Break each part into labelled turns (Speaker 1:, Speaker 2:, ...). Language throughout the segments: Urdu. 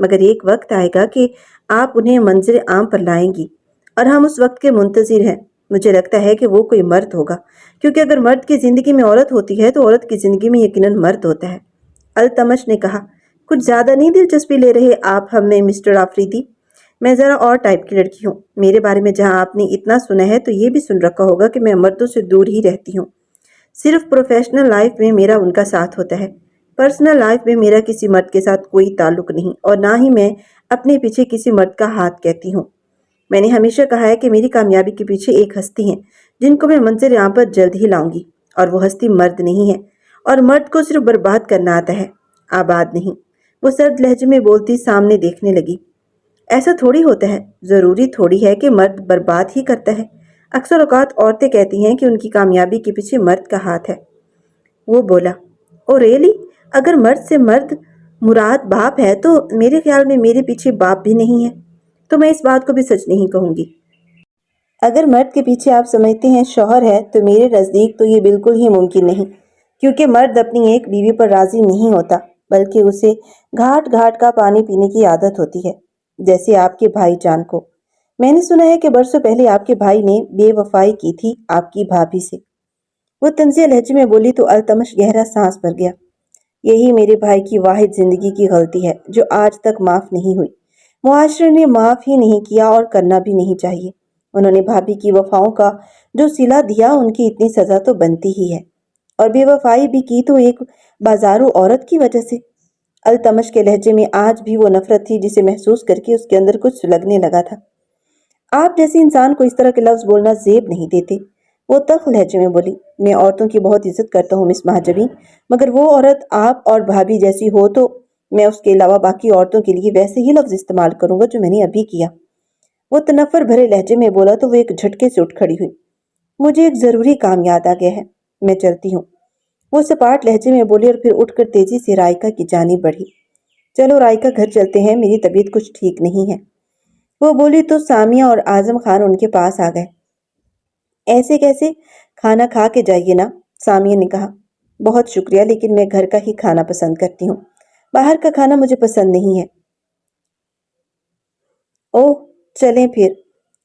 Speaker 1: مگر ایک وقت آئے گا کہ آپ انہیں منظر عام پر لائیں گی اور ہم اس وقت کے منتظر ہیں۔ مجھے لگتا ہے کہ وہ کوئی مرد ہوگا، کیونکہ اگر مرد کی زندگی میں عورت ہوتی ہے تو عورت کی زندگی میں یقیناً مرد ہوتا ہے۔ التمش نے کہا، کچھ زیادہ نہیں دلچسپی لے رہے آپ ہم میں مسٹر آفریدی؟ میں ذرا اور ٹائپ کی لڑکی ہوں۔ میرے بارے میں جہاں آپ نے اتنا سنا ہے تو یہ بھی سن رکھا ہوگا کہ میں مردوں سے دور ہی رہتی ہوں۔ صرف پروفیشنل لائف میں میرا ان کا ساتھ ہوتا ہے، پرسنل لائف میں میرا کسی مرد کے ساتھ کوئی تعلق نہیں، اور نہ ہی میں اپنے پیچھے کسی مرد کا ہاتھ کہتی ہوں۔ میں نے ہمیشہ کہا ہے کہ میری کامیابی کے پیچھے ایک ہستی ہے جن کو میں منظر عام پر جلد ہی لاؤں گی، اور وہ ہستی مرد نہیں ہے، اور مرد کو صرف برباد کرنا آتا ہے، آباد نہیں۔ وہ سرد لہجے میں بولتی سامنے دیکھنے لگی۔ ایسا تھوڑی ہوتا ہے، ضروری تھوڑی ہے کہ مرد برباد ہی کرتا ہے۔ اکثر اوقات عورتیں کہتی ہیں کہ ان کی کامیابی کے پیچھے مرد کا ہاتھ ہے۔ وہ بولا، او ریلی؟ اگر مرد سے مرد مراد باپ ہے تو میرے خیال میں میرے پیچھے باپ بھی نہیں ہے، تو میں اس بات کو بھی سچ نہیں کہوں گی۔ اگر مرد کے پیچھے آپ سمجھتے ہیں شوہر ہے تو میرے نزدیک تو یہ بالکل ہی ممکن نہیں، کیونکہ مرد اپنی ایک بیوی پر راضی نہیں ہوتا، بلکہ اسے گھاٹ گھاٹ کا پانی پینے کی عادت ہوتی ہے، جیسے آپ کے بھائی جان کو۔ میں نے سنا ہے کہ برسوں پہلے آپ کے بھائی نے بے وفائی کی تھی آپ کی بھابھی سے۔ وہ طنزیہ لہجے میں بولی تو التمش گہرا سانس بھر گیا۔ یہی میرے بھائی کی واحد زندگی کی غلطی ہے جو آج تک معاف نہیں ہوئی۔ معاشرے نے معاف ہی نہیں کیا اور کرنا بھی نہیں چاہیے۔ انہوں نے بھابھی کی وفاؤں کا جو صلہ دیا ان کی اتنی سزا تو بنتی ہی ہے، اور بے وفائی بھی کی تو ایک بازارو عورت کی وجہ سے۔ التمش کے لہجے میں آج بھی وہ نفرت تھی جسے محسوس کر کے اس کے اندر کچھ سلگنے لگا تھا۔ آپ جیسے انسان کو اس طرح کے لفظ بولنا زیب نہیں دیتے۔ وہ تلخ لہجے میں بولی، میں عورتوں کی بہت عزت کرتا ہوں مس مہاجبین، مگر وہ عورت آپ اور بھابھی جیسی ہو تو میں اس کے علاوہ باقی عورتوں کے لیے ویسے ہی لفظ استعمال کروں گا جو میں نے ابھی کیا۔ وہ تنفر بھرے لہجے میں بولا تو وہ ایک جھٹکے سے اٹھ کھڑی ہوئی۔ مجھے ایک ضروری کام یاد آ گیا ہے، میں چلتی ہوں۔ وہ سپاٹ لہجے میں بولی اور پھر اٹھ کر تیزی سے رائکا کی جانب بڑھی۔ چلو رائکا گھر چلتے ہیں، میری طبیعت کچھ ٹھیک نہیں ہے۔ وہ بولی تو سامیہ اور اعظم خان ان کے پاس آ گئے۔ ایسے کیسے؟ کھانا کھا کے جائیے نا، سامیہ نے کہا۔ بہت شکریہ، لیکن میں گھر کا ہی کھانا پسند کرتی ہوں، باہر کا کھانا مجھے پسند نہیں ہے۔ اوہ چلیں پھر،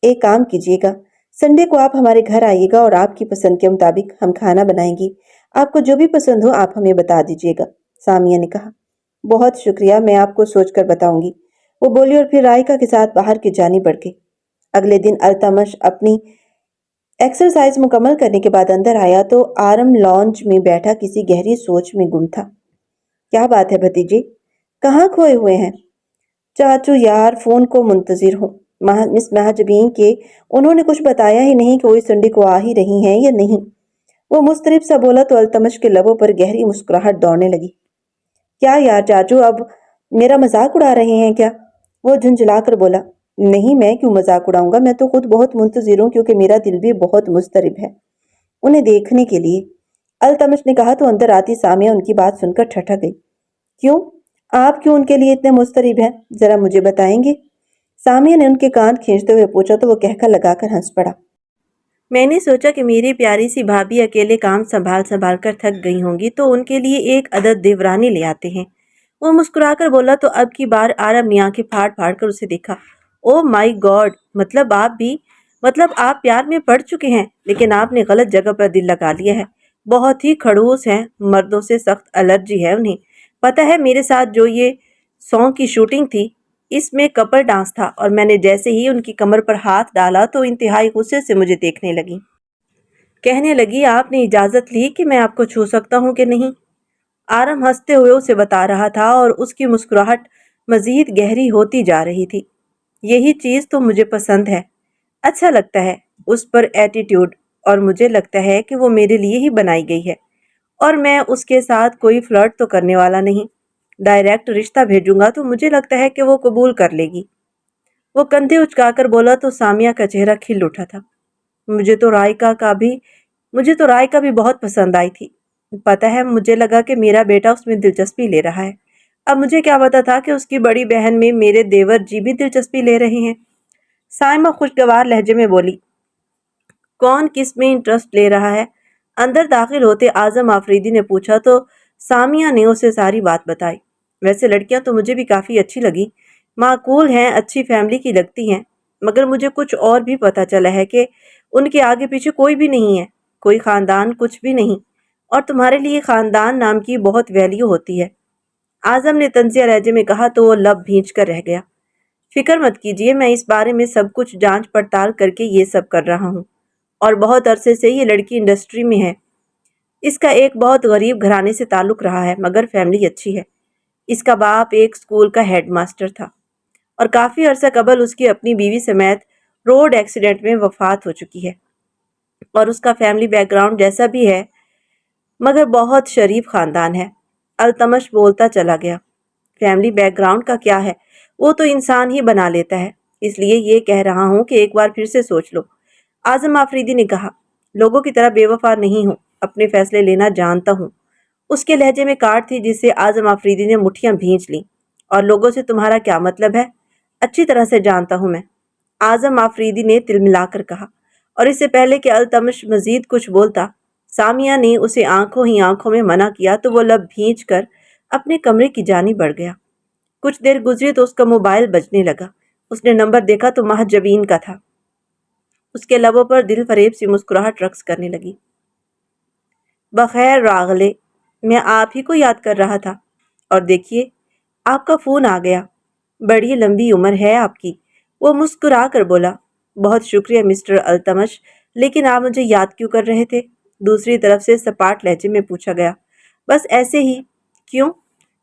Speaker 1: ایک کام کیجیے گا، سنڈے کو آپ ہمارے گھر آئیے گا اور آپ کی پسند کے مطابق ہم کھانا بنائیں گی۔ آپ کو جو بھی پسند ہو آپ ہمیں بتا دیجیے گا، سامیہ نے کہا۔ بہت شکریہ، میں آپ کو سوچ کر بتاؤں گی، وہ بولی اور پھر رائکا کے ساتھ باہر کی جانب بڑھ گئی۔ اگلے دن التمش اپنی ایکسرسائز مکمل کرنے کے بعد اندر آیا تو آرم لانج میں بیٹھا کسی گہری سوچ میں گم تھا۔ کیا بات ہے بھتیجے، کہاں کھوئے ہوئے ہیں؟ چاچو یار فون کو منتظر ہوں، مس مہاجبین کے انہوں نے کچھ بتایا ہی نہیں کہ وہ اس سنڈے کو آ ہی رہی ہیں یا نہیں۔ وہ مضطرب سا بولا تو التمش کے لبوں پر گہری مسکراہٹ دوڑنے لگی۔ کیا یار چاچو اب میرا مذاق اڑا رہے ہیں کیا؟ وہ جھنجھلا کر بولا، نہیں میں کیوں مذاق اڑاؤں گا، میں تو خود بہت منتظر ہوں کیونکہ میرا دل بھی بہت مضطرب ہے انہیں دیکھنے کے لیے۔ التمش نے کہا تو اندر آتی سامیہ ان کی بات سن کر ٹھٹک گئی۔ کیوں؟ آپ کیوں ان کے لیے اتنے مضطرب ہیں؟ ذرا مجھے بتائیں گے؟ سامیہ نے ان کے کان کھینچتے ہوئے پوچھا تو وہ کہکا لگا کر ہنس پڑا۔ میں نے سوچا کہ میری پیاری سی بھابھی اکیلے کام سنبھال سنبھال کر تھک گئی ہوں گی تو ان کے لیے ایک عدد دیورانی لے آتے ہیں۔ وہ مسکرا کر بولا تو اب کی بار آرم نے آنکھیں پھاڑ پھاڑ کر اسے دیکھا۔ او مائی گاڈ، مطلب آپ پیار میں پڑ چکے ہیں، لیکن آپ نے غلط جگہ پر دل لگا لیا ہے۔ بہت ہی کھڑوس ہیں، مردوں سے سخت الرجی ہے انہیں۔ پتہ ہے میرے ساتھ جو یہ سانگ کی شوٹنگ تھی اس میں کپل ڈانس تھا، اور میں نے جیسے ہی ان کی کمر پر ہاتھ ڈالا تو انتہائی غصے سے مجھے دیکھنے لگی۔ کہنے لگی آپ نے اجازت لی کہ میں آپ کو چھو سکتا ہوں کہ نہیں؟ آرم ہنستے ہوئے اسے بتا رہا تھا اور اس کی مسکراہٹ مزید گہری ہوتی جا رہی تھی۔ یہی چیز تو مجھے پسند ہے، اچھا لگتا ہے اس پر ایٹیٹیوڈ، اور مجھے لگتا ہے کہ وہ میرے لیے ہی بنائی گئی ہے، اور میں اس کے ساتھ کوئی فلرٹ تو کرنے والا نہیں۔ ڈائریکٹ رشتہ بھیجوں گا تو مجھے لگتا ہے کہ وہ قبول کر لے گی۔ وہ کندھے اچکا کر بولا تو سامیہ کا چہرہ کھل اٹھا تھا۔ مجھے تو رائکا بھی بہت پسند آئی تھی۔ پتہ ہے مجھے لگا کہ میرا بیٹا اس میں دلچسپی لے رہا ہے، اب مجھے کیا پتا تھا کہ اس کی بڑی بہن میں میرے دیور جی بھی دلچسپی لے رہے ہیں۔ سائمہ خوشگوار لہجے میں بولی، کون کس میں انٹرسٹ لے رہا ہے؟ اندر داخل ہوتے اعظم آفریدی نے پوچھا تو سامیہ نے اسے ساری بات بتائی۔ ویسے لڑکیاں تو مجھے بھی کافی اچھی لگی، معقول ہیں، اچھی فیملی کی لگتی ہیں، مگر مجھے کچھ اور بھی پتہ چلا ہے کہ ان کے آگے پیچھے کوئی بھی نہیں ہے، کوئی خاندان، کچھ بھی نہیں، اور تمہارے لیے خاندان نام کی بہت ویلیو ہوتی ہے۔ اعظم نے طنزیہ لہجے میں کہا تو وہ لب بھینچ کر رہ گیا۔ فکر مت کیجیے، میں اس بارے میں سب کچھ جانچ پڑتال کر کے یہ سب کر رہا ہوں، اور بہت عرصے سے یہ لڑکی انڈسٹری میں ہے۔ اس کا ایک بہت غریب گھرانے سے تعلق رہا ہے، مگر فیملی اچھی ہے۔ اس کا باپ ایک سکول کا ہیڈ ماسٹر تھا، اور کافی عرصہ قبل اس کی اپنی بیوی سمیت روڈ ایکسیڈنٹ میں وفات ہو چکی ہے، اور اس کا فیملی بیک گراؤنڈ جیسا بھی ہے، مگر بہت شریف خاندان ہے۔ التمش بولتا چلا گیا۔ فیملی بیک گراؤنڈ کا کیا ہے، وہ تو انسان ہی بنا لیتا ہے، اس لیے یہ کہہ رہا ہوں کہ ایک بار پھر سے سوچ لو۔ اعظم آفریدی نے کہا، لوگوں کی طرح بے وفا نہیں ہوں، اپنے فیصلے لینا جانتا ہوں۔ اس کے لہجے میں کاٹ تھی جس سے اعظم آفریدی نے مٹھیاں بھینچ لیں۔ اور لوگوں سے تمہارا کیا مطلب ہے؟ اچھی طرح سے جانتا ہوں میں، اعظم آفریدی نے تلملا کر کہا، اور اس سے پہلے کہ التمش مزید کچھ بولتا، سامیہ نے اسے آنکھوں ہی آنکھوں میں منع کیا تو وہ لب بھینچ کر اپنے کمرے کی جانب بڑھ گیا۔ کچھ دیر گزری تو اس کا موبائل بجنے لگا۔ اس نے نمبر دیکھا تو مہجبین کا تھا۔ اس کے لبوں پر دل فریب سی مسکراہٹ رقص کرنے لگی۔ بخیر راغلے، میں آپ ہی کو یاد کر رہا تھا، اور دیکھیے آپ کا فون آ گیا۔ بڑی لمبی عمر ہے آپ کی، وہ مسکرا کر بولا۔ بہت شکریہ مسٹر التمش، لیکن آپ مجھے یاد کیوں کر رہے تھے؟ دوسری طرف سے سپاٹ لہجے میں پوچھا گیا۔ بس ایسے ہی۔ کیوں؟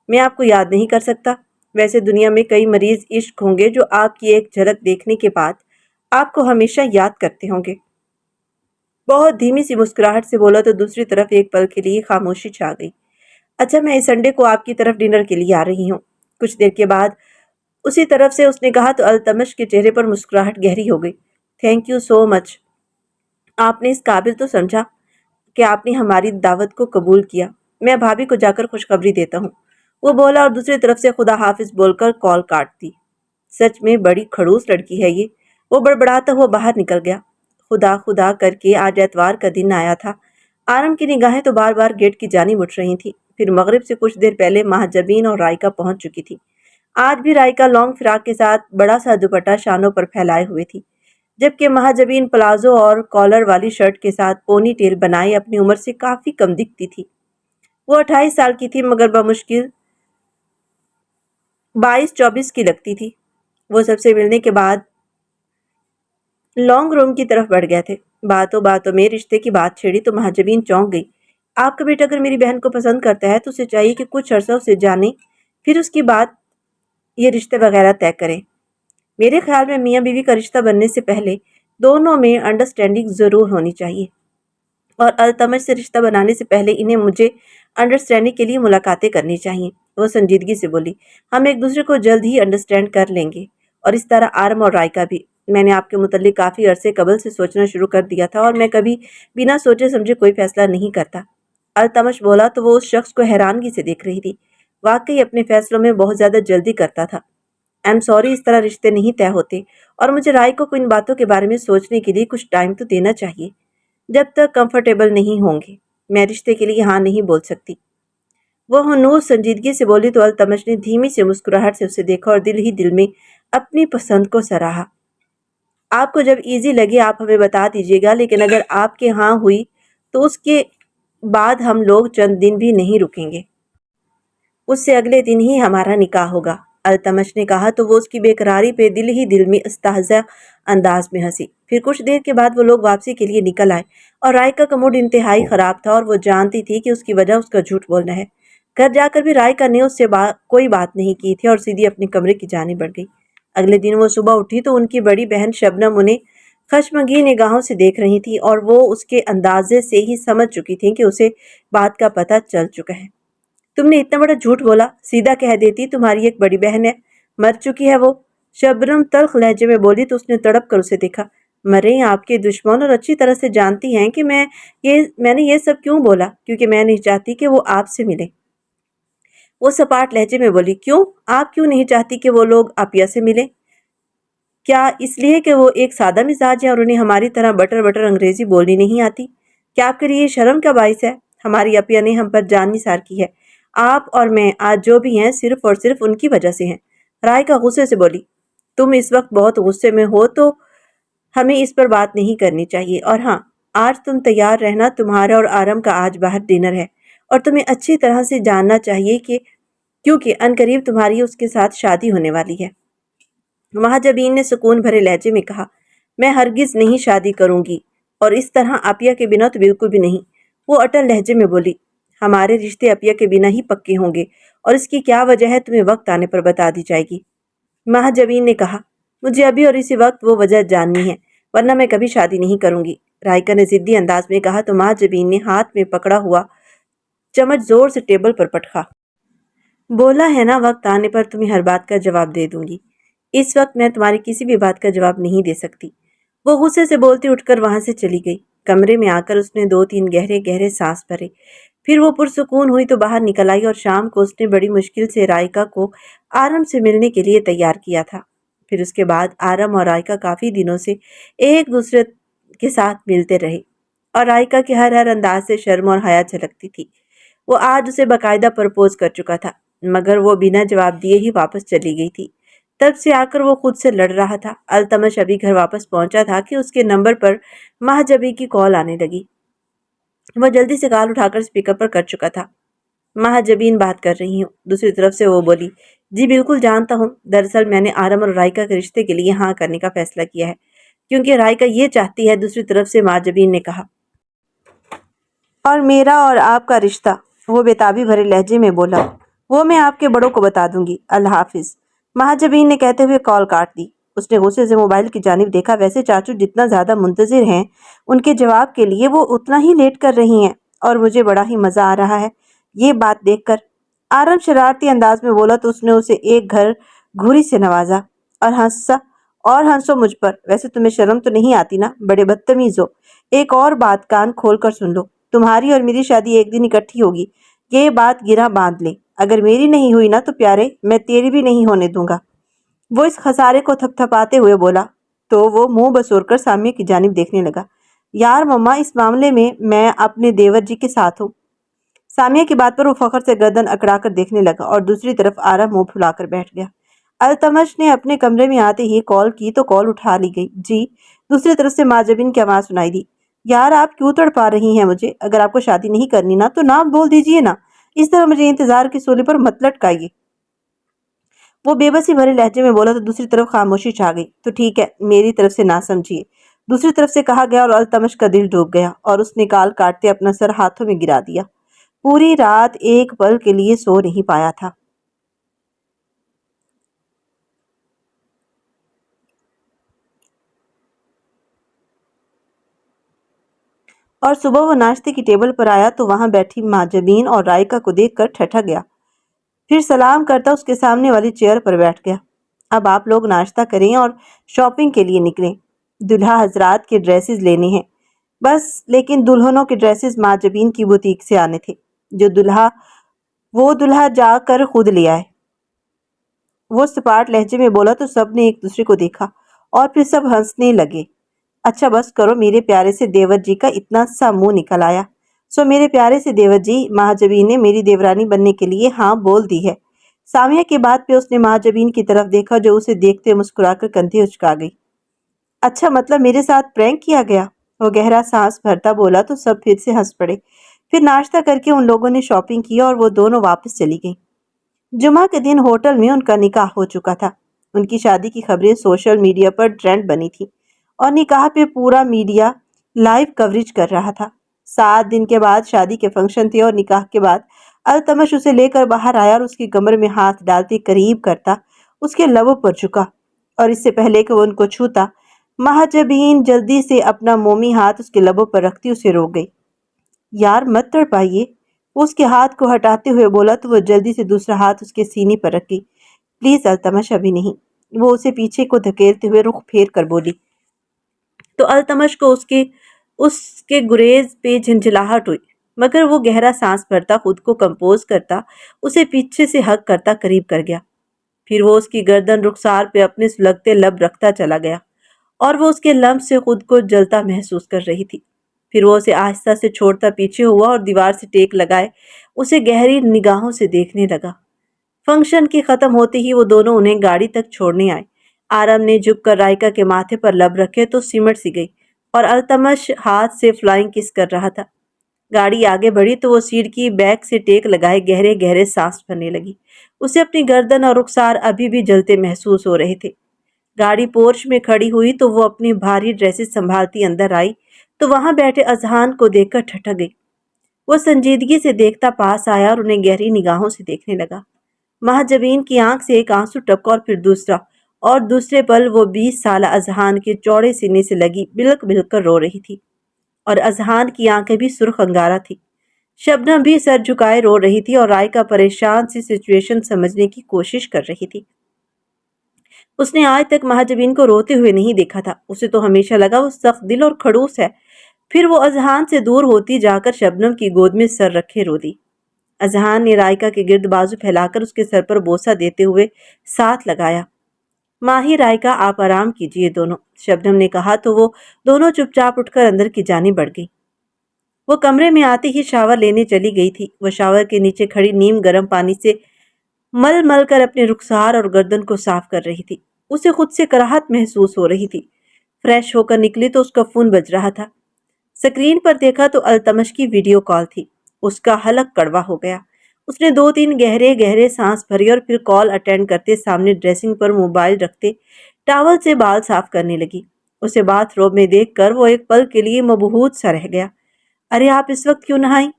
Speaker 1: میں آپ کو یاد نہیں کر سکتا؟ ویسے دنیا میں کئی مریض عشق ہوں گے جو آپ کی ایک جھلک دیکھنے کے بعد آپ کو ہمیشہ یاد کرتے ہوں گے۔ بہت دھیمی سی مسکراہٹ سے بولا تو دوسری طرف ایک پل کے لیے خاموشی چھا گئی۔ اچھا، میں اس سنڈے کو آپ کی طرف ڈنر کے لیے آ رہی ہوں۔ کچھ دیر کے بعد اسی طرف سے اس نے کہا تو التمش کے چہرے پر مسکراہٹ گہری ہو گئی۔ تھینک یو سو مچ۔ آپ نے اس قابل تو سمجھا کہ آپ نے ہماری دعوت کو قبول کیا۔ میں بھابھی کو جا کر خوشخبری دیتا ہوں، وہ بولا، اور دوسری طرف سے خدا حافظ بول کر کال کاٹ دی۔ سچ میں بڑی کھڑوس لڑکی ہے یہ، وہ بڑبڑاتا ہوا باہر نکل گیا۔ خدا خدا کر کے آج اتوار کا دن آیا تھا۔ آرم کی نگاہیں تو بار بار گیٹ کی جانب اٹھ رہی تھیں۔ پھر مغرب سے کچھ دیر پہلے مہجبین اور رائکا پہنچ چکی تھی۔ آج بھی رائکا لانگ فراق کے ساتھ بڑا سا دوپٹہ شانوں پر پھیلائے ہوئے تھی، جبکہ مہجبین پلازو اور کالر والی شرٹ کے ساتھ پونی ٹیل بنائے اپنی عمر سے کافی کم دکھتی تھی۔ وہ 28 سال کی تھی، مگر بمشکل 22-24 کی لگتی تھی۔ وہ سب سے ملنے کے بعد لانگ روم کی طرف بڑھ گئے تھے۔ باتوں باتوں میں رشتے کی بات چھیڑی تو مہجبین چونک گئی۔ آپ کا بیٹا اگر میری بہن کو پسند کرتا ہے تو اسے چاہیے کہ کچھ عرصہ اسے جانے، پھر اس کی بات یہ رشتے وغیرہ طے کریں۔ میرے خیال میں میاں بیوی کا رشتہ بننے سے پہلے دونوں میں انڈرسٹینڈنگ ضرور ہونی چاہیے، اور التمش سے رشتہ بنانے سے پہلے انہیں مجھے انڈرسٹینڈنگ کے لیے ملاقاتیں کرنی چاہیے۔ وہ سنجیدگی سے بولی، ہم ایک دوسرے کو جلد ہی انڈرسٹینڈ کر لیں گے، اور اس طرح آرم اور رائکا بھی۔ میں نے آپ کے متعلق کافی عرصے قبل سے سوچنا شروع کر دیا تھا، اور میں کبھی بنا سوچے سمجھے کوئی فیصلہ نہیں کرتا۔ التمش بولا تو وہ اس شخص کو حیرانگی سے دیکھ رہی تھی۔ واقعی اپنے فیصلوں میں بہت زیادہ جلدی کرتا تھا۔ ایم سوری، اس طرح رشتے نہیں طے ہوتے، اور مجھے رائکا کو ان باتوں کے بارے میں سوچنے کے لیے کچھ ٹائم تو دینا چاہیے۔ جب تک کمفرٹیبل نہیں ہوں گے میں رشتے کے لیے ہاں نہیں بول سکتی۔ وہ ہنوز سنجیدگی سے بولی تو التمش نے دھیمی سے مسکراہٹ سے اسے دیکھا اور دل ہی دل میں اپنی پسند کو سراہا۔ آپ کو جب ایزی لگے آپ ہمیں بتا دیجیے گا، لیکن اگر آپ کے ہاں ہوئی تو اس کے بعد ہم لوگ چند دن بھی نہیں رکیں گے۔ اس سے اگلے دن ہی ہمارا نکاح ہوگا، التمش نے کہا تو وہ اس کی بے قراری پہ دل ہی دل میں استہزاء انداز میں ہنسی۔ پھر کچھ دیر کے بعد وہ لوگ واپسی کے لیے نکل آئے، اور رائکا کا موڈ انتہائی خراب تھا، اور وہ جانتی تھی کہ اس کی وجہ اس کا جھوٹ بولنا ہے۔ گھر جا کر بھی رائکا نے اس سے کوئی بات نہیں کی تھی، اور سیدھی اپنے کمرے کی جانب بڑھ گئی۔ اگلے دن وہ صبح اٹھی تو ان کی بڑی بہن شبنم انہیں خشمگین نگاہوں سے دیکھ رہی تھی، اور وہ اس کے اندازے سے ہی سمجھ چکی تھی کہ اسے بات کا پتہ چل چکا ہے۔ تم نے اتنا بڑا جھوٹ بولا، سیدھا کہہ دیتی تمہاری ایک بڑی بہن ہے، مر چکی ہے وہ۔ شبنم تلخ لہجے میں بولی تو اس نے تڑپ کر اسے دیکھا۔ مرے آپ کے دشمن، اور اچھی طرح سے جانتی ہیں کہ میں نے یہ سب کیوں بولا، کیونکہ میں نہیں چاہتی کہ وہ آپ سے ملے۔ وہ سپاٹ لہجے میں بولی، کیوں؟ آپ کیوں نہیں چاہتی کہ وہ لوگ عافیہ سے ملیں؟ کیا اس لیے کہ وہ ایک سادہ مزاج ہے اور انہیں ہماری طرح بٹر بٹر انگریزی بولنی نہیں آتی؟ کیا آپ کے لیے یہ شرم کا باعث ہے؟ ہماری عافیہ نے ہم پر جان نثار کی ہے۔ آپ اور میں آج جو بھی ہیں صرف اور صرف ان کی وجہ سے ہیں۔ رائکا غصے سے بولی، تم اس وقت بہت غصے میں ہو تو ہمیں اس پر بات نہیں کرنی چاہیے، اور ہاں آج تم تیار رہنا، تمہارا اور آرم کا آج باہر ڈنر ہے اور تمہیں اچھی طرح سے جاننا چاہیے کہ کیونکہ عنقریب تمہاری اس کے ساتھ شادی ہونے والی ہے۔ مہاجبین نے سکون بھرے لہجے میں کہا، میں ہرگز نہیں شادی کروں گی، اور اس طرح عافیہ کے بنا تو بالکل بھی نہیں۔ وہ اٹل لہجے میں بولی، ہمارے رشتے عافیہ کے بنا ہی پکے ہوں گے، اور اس کی کیا وجہ ہے تمہیں وقت آنے پر بتا دی جائے گی۔ مہاجبین نے کہا، مجھے ابھی اور اسی وقت وہ وجہ جاننی ہے، ورنہ میں کبھی شادی نہیں کروں گی۔ رائکا نے ضدی انداز میں کہا تو مہاجبین نے ہاتھ میں پکڑا ہوا چمچ زور سے ٹیبل پر پٹکا۔ بولا ہے نا وقت آنے پر تمہیں ہر بات کا جواب دے دوں گی، اس وقت میں تمہاری کسی بھی بات کا جواب نہیں دے سکتی۔ وہ غصے سے بولتی اٹھ کر وہاں سے چلی گئی۔ کمرے میں آ کر اس نے 2-3 گہرے گہرے سانس بھرے، پھر وہ پرسکون ہوئی تو باہر نکل آئی، اور شام کو اس نے بڑی مشکل سے رائکا کو آرم سے ملنے کے لیے تیار کیا تھا۔ پھر اس کے بعد آرم اور رائکا کافی دنوں سے ایک دوسرے کے ساتھ ملتے رہے، اور رائکا کے ہر انداز سے شرم اور حیا جھلکتی تھی۔ وہ آج اسے باقاعدہ پرپوز کر چکا تھا، مگر وہ بنا جواب دیے ہی واپس چلی گئی تھی۔ تب سے آ کر وہ خود سے لڑ رہا تھا۔ التمش ابھی گھر واپس پہنچا تھا کہ اس کے نمبر پر مہاجبی کی کال آنے لگی۔ وہ جلدی سے کال اٹھا کر اسپیکر پر کر چکا تھا۔ مہاجبین بات کر رہی ہوں، دوسری طرف سے وہ بولی، جی بالکل جانتا ہوں، دراصل میں نے آرم اور رائکا کے رشتے کے لیے ہاں کرنے کا فیصلہ کیا ہے، کیونکہ رائکا یہ چاہتی ہے، دوسری طرف سے مہاجبین نے کہا۔ اور میرا اور آپ کا رشتہ، وہ بےتابی بھرے لہجے میں بولا، وہ میں آپ کے بڑوں کو بتا دوں گی، اللہ حافظ۔ مہاجبین نے کہتے ہوئے کال کاٹ دی۔ اس نے غصے سے موبائل کی جانب دیکھا، ویسے چاچو جتنا زیادہ منتظر ہیں ان کے جواب کے لیے، وہ اتنا ہی لیٹ کر رہی ہیں، اور مجھے بڑا ہی مزہ آ رہا ہے یہ بات دیکھ کر۔ آرم شرارتی انداز میں بولا تو اس نے اسے ایک گھر گھوری سے نوازا، اور ہنسو مجھ پر، ویسے تمہیں شرم تو نہیں آتی نا، بڑے بدتمیز ہو۔ ایک اور بات کان کھول کر سن لو، تمہاری اور میری شادی ایک دن اکٹھی ہوگی، یہ بات گرہ باندھ لے، اگر میری نہیں ہوئی نا تو پیارے میں تیری بھی نہیں ہونے دوں گا۔ وہ اس خسارے کو تھپ تھپاتے ہوئے بولا تو وہ منہ بسور کر سامیہ کی جانب دیکھنے لگا۔ یار مما، اس معاملے میں اپنے دیور جی کے ساتھ ہوں۔ سامیہ کی بات پر وہ فخر سے گردن اکڑا کر دیکھنے لگا، اور دوسری طرف آرم منہ پھلا کر بیٹھ گیا۔ التمش نے اپنے کمرے میں آتے ہی کال کی تو کال اٹھا لی گئی۔ جی، دوسری طرف سے مہاجبین کی آواز سنائی دی۔ یار آپ کیوں تڑپا رہی ہیں مجھے؟ اگر آپ کو شادی نہیں کرنی نا تو نہ بول دیجئے نا، اس طرح مجھے انتظار کے سولے پر مت لٹکائیے۔ وہ بے بسی بھرے لہجے میں بولا تو دوسری طرف خاموشی چھا گئی۔ تو ٹھیک ہے، میری طرف سے نہ سمجھیے، دوسری طرف سے کہا گیا، اور التمش کا دل ڈوب گیا، اور اس نے کال کاٹتے اپنا سر ہاتھوں میں گرا دیا۔ پوری رات ایک پل کے لیے سو نہیں پایا تھا۔ اور صبح وہ ناشتے کی ٹیبل پر آیا تو وہاں بیٹھی مہاجبین اور رائکا کو دیکھ کر ٹھٹک گیا، پھر سلام کرتا اس کے سامنے والی چیئر پر بیٹھ گیا۔ اب آپ لوگ ناشتہ کریں اور شاپنگ کے لیے نکلیں، دلہا حضرات کے ڈریسز لینے ہیں بس، لیکن دلہنوں کے ڈریسز مہاجبین کی بوتیک سے آنے تھے، جو دلہا جا کر خود لے آئے۔ وہ سپاٹ لہجے میں بولا تو سب نے ایک دوسرے کو دیکھا، اور پھر سب ہنسنے لگے۔ اچھا بس کرو، میرے پیارے سے دیور جی کا اتنا سا منہ نکل آیا۔ سو میرے پیارے سے دیور جی، مہاجبین نے میری دیورانی بننے کے لیے ہاں بول دی ہے۔ سامیہ کی بات پہ اس نے مہاجبین کی طرف دیکھا، جو اسے دیکھتے مسکرا کر کندھے اچکا گئی۔ اچھا مطلب میرے ساتھ پرینک کیا گیا؟ وہ گہرا سانس بھرتا بولا تو سب پھر سے ہنس پڑے۔ پھر ناشتہ کر کے ان لوگوں نے شاپنگ کی اور وہ دونوں واپس چلی گئیں۔ جمعہ کے دن ہوٹل میں ان کا نکاح ہو چکا تھا۔ ان کی شادی کی خبریں سوشل میڈیا پر ٹرینڈ بنی تھی، اور نکاح پہ پورا میڈیا لائیو کوریج کر رہا تھا۔ 7 دن کے بعد شادی کے فنکشن تھے، اور نکاح کے بعد التمش اسے لے کر باہر آیا، اور اس کی کمر میں ہاتھ ڈالتے قریب کرتا اس کے لبوں پر جھکا، اور اس سے پہلے کہ وہ ان کو چھوتا، مہاجبین جلدی سے اپنا مومی ہاتھ اس کے لبوں پر رکھتی اسے روک گئی۔ یار مت تڑپائیے، وہ اس کے ہاتھ کو ہٹاتے ہوئے بولا تو وہ جلدی سے دوسرا ہاتھ اس کے سینے پر رکھ گئی۔ پلیز التمش، ابھی نہیں، وہ اسے پیچھے کو دھکیلتے ہوئے رخ پھیر کر بولی تو التمش کو اس کے گریز پہ جھنجھلاہٹ ہوئی، مگر وہ گہرا سانس بھرتا، خود کو کمپوز کرتا، اسے پیچھے سے ہگ کرتا قریب کر گیا۔ پھر وہ اس کی گردن رخسار پہ اپنے سلگتے لب رکھتا چلا گیا، اور وہ اس کے لمس سے خود کو جلتا محسوس کر رہی تھی۔ پھر وہ اسے آہستہ سے چھوڑتا پیچھے ہوا، اور دیوار سے ٹیک لگائے اسے گہری نگاہوں سے دیکھنے لگا۔ فنکشن کی ختم ہوتے ہی وہ دونوں انہیں گاڑی تک چھوڑنے آئے۔ آرم نے جھک کر رائکا کے ماتھے پر لب رکھے تو سمٹ سی گئی اور التمش ہاتھ سے فلائنگ کس کر رہا تھا۔ گاڑی آگے بڑھی تو وہ سیٹ کی بیک سے ٹیک لگائے گہرے گہرے سانس بھرنے لگی۔ اسے اپنی گردن اور رخسار ابھی بھی جلتے محسوس ہو رہے تھے۔ گاڑی پورچ میں کھڑی ہوئی تو وہ اپنی بھاری ڈریسز سنبھالتی اندر آئی تو وہاں بیٹھے اذہان کو دیکھ کر ٹھٹک گئی۔ وہ سنجیدگی سے دیکھتا پاس آیا اور انہیں گہری نگاہوں سے دیکھنے لگا۔ مہاجبین کی آنکھ سے ایک آنسو ٹپکا اور پھر دوسرا، اور دوسرے پل وہ 20 سالہ اذہان کے چوڑے سینے سے لگی بلک بلک کر رو رہی تھی، اور اذہان کی آنکھیں بھی سرخ انگارہ تھی۔ شبنم بھی سر جھکائے رو رہی تھی اور رائکا پریشان سی سچویشن سمجھنے کی کوشش کر رہی تھی۔ اس نے آج تک مہاجبین کو روتے ہوئے نہیں دیکھا تھا۔ اسے تو ہمیشہ لگا وہ سخت دل اور کھڑوس ہے۔ پھر وہ اذہان سے دور ہوتی جا کر شبنم کی گود میں سر رکھے رو دی۔ اذہان نے رائکا کے گرد بازو پھیلا کر اس کے سر پر بوسہ دیتے ہوئے ساتھ لگایا۔ ماہی رائکا آپ آرام کیجیے دونوں، شبنم نے کہا تو وہ دونوں چپ چاپ اٹھ کر اندر کی جانب بڑھ گئی۔ وہ کمرے میں آتے ہی شاور لینے چلی گئی تھی۔ وہ شاور کے نیچے کھڑی نیم گرم پانی سے مل مل کر اپنے رخسار اور گردن کو صاف کر رہی تھی۔ اسے خود سے کراہت محسوس ہو رہی تھی۔ فریش ہو کر نکلی تو اس کا فون بج رہا تھا۔ سکرین پر دیکھا تو التمش کی ویڈیو کال تھی۔ اس کا حلق کڑوا ہو گیا۔ اس نے 2-3 گہرے گہرے سانس بھری اور پھر کال اٹینڈ کرتے سامنے ڈریسنگ پر موبائل رکھتے ٹاول سے بال صاف کرنے لگی۔ اسے باتھ روم میں دیکھ کر وہ ایک پل کے لیے مبہوت سا رہ گیا۔ ارے آپ اس وقت کیوں نہائیں؟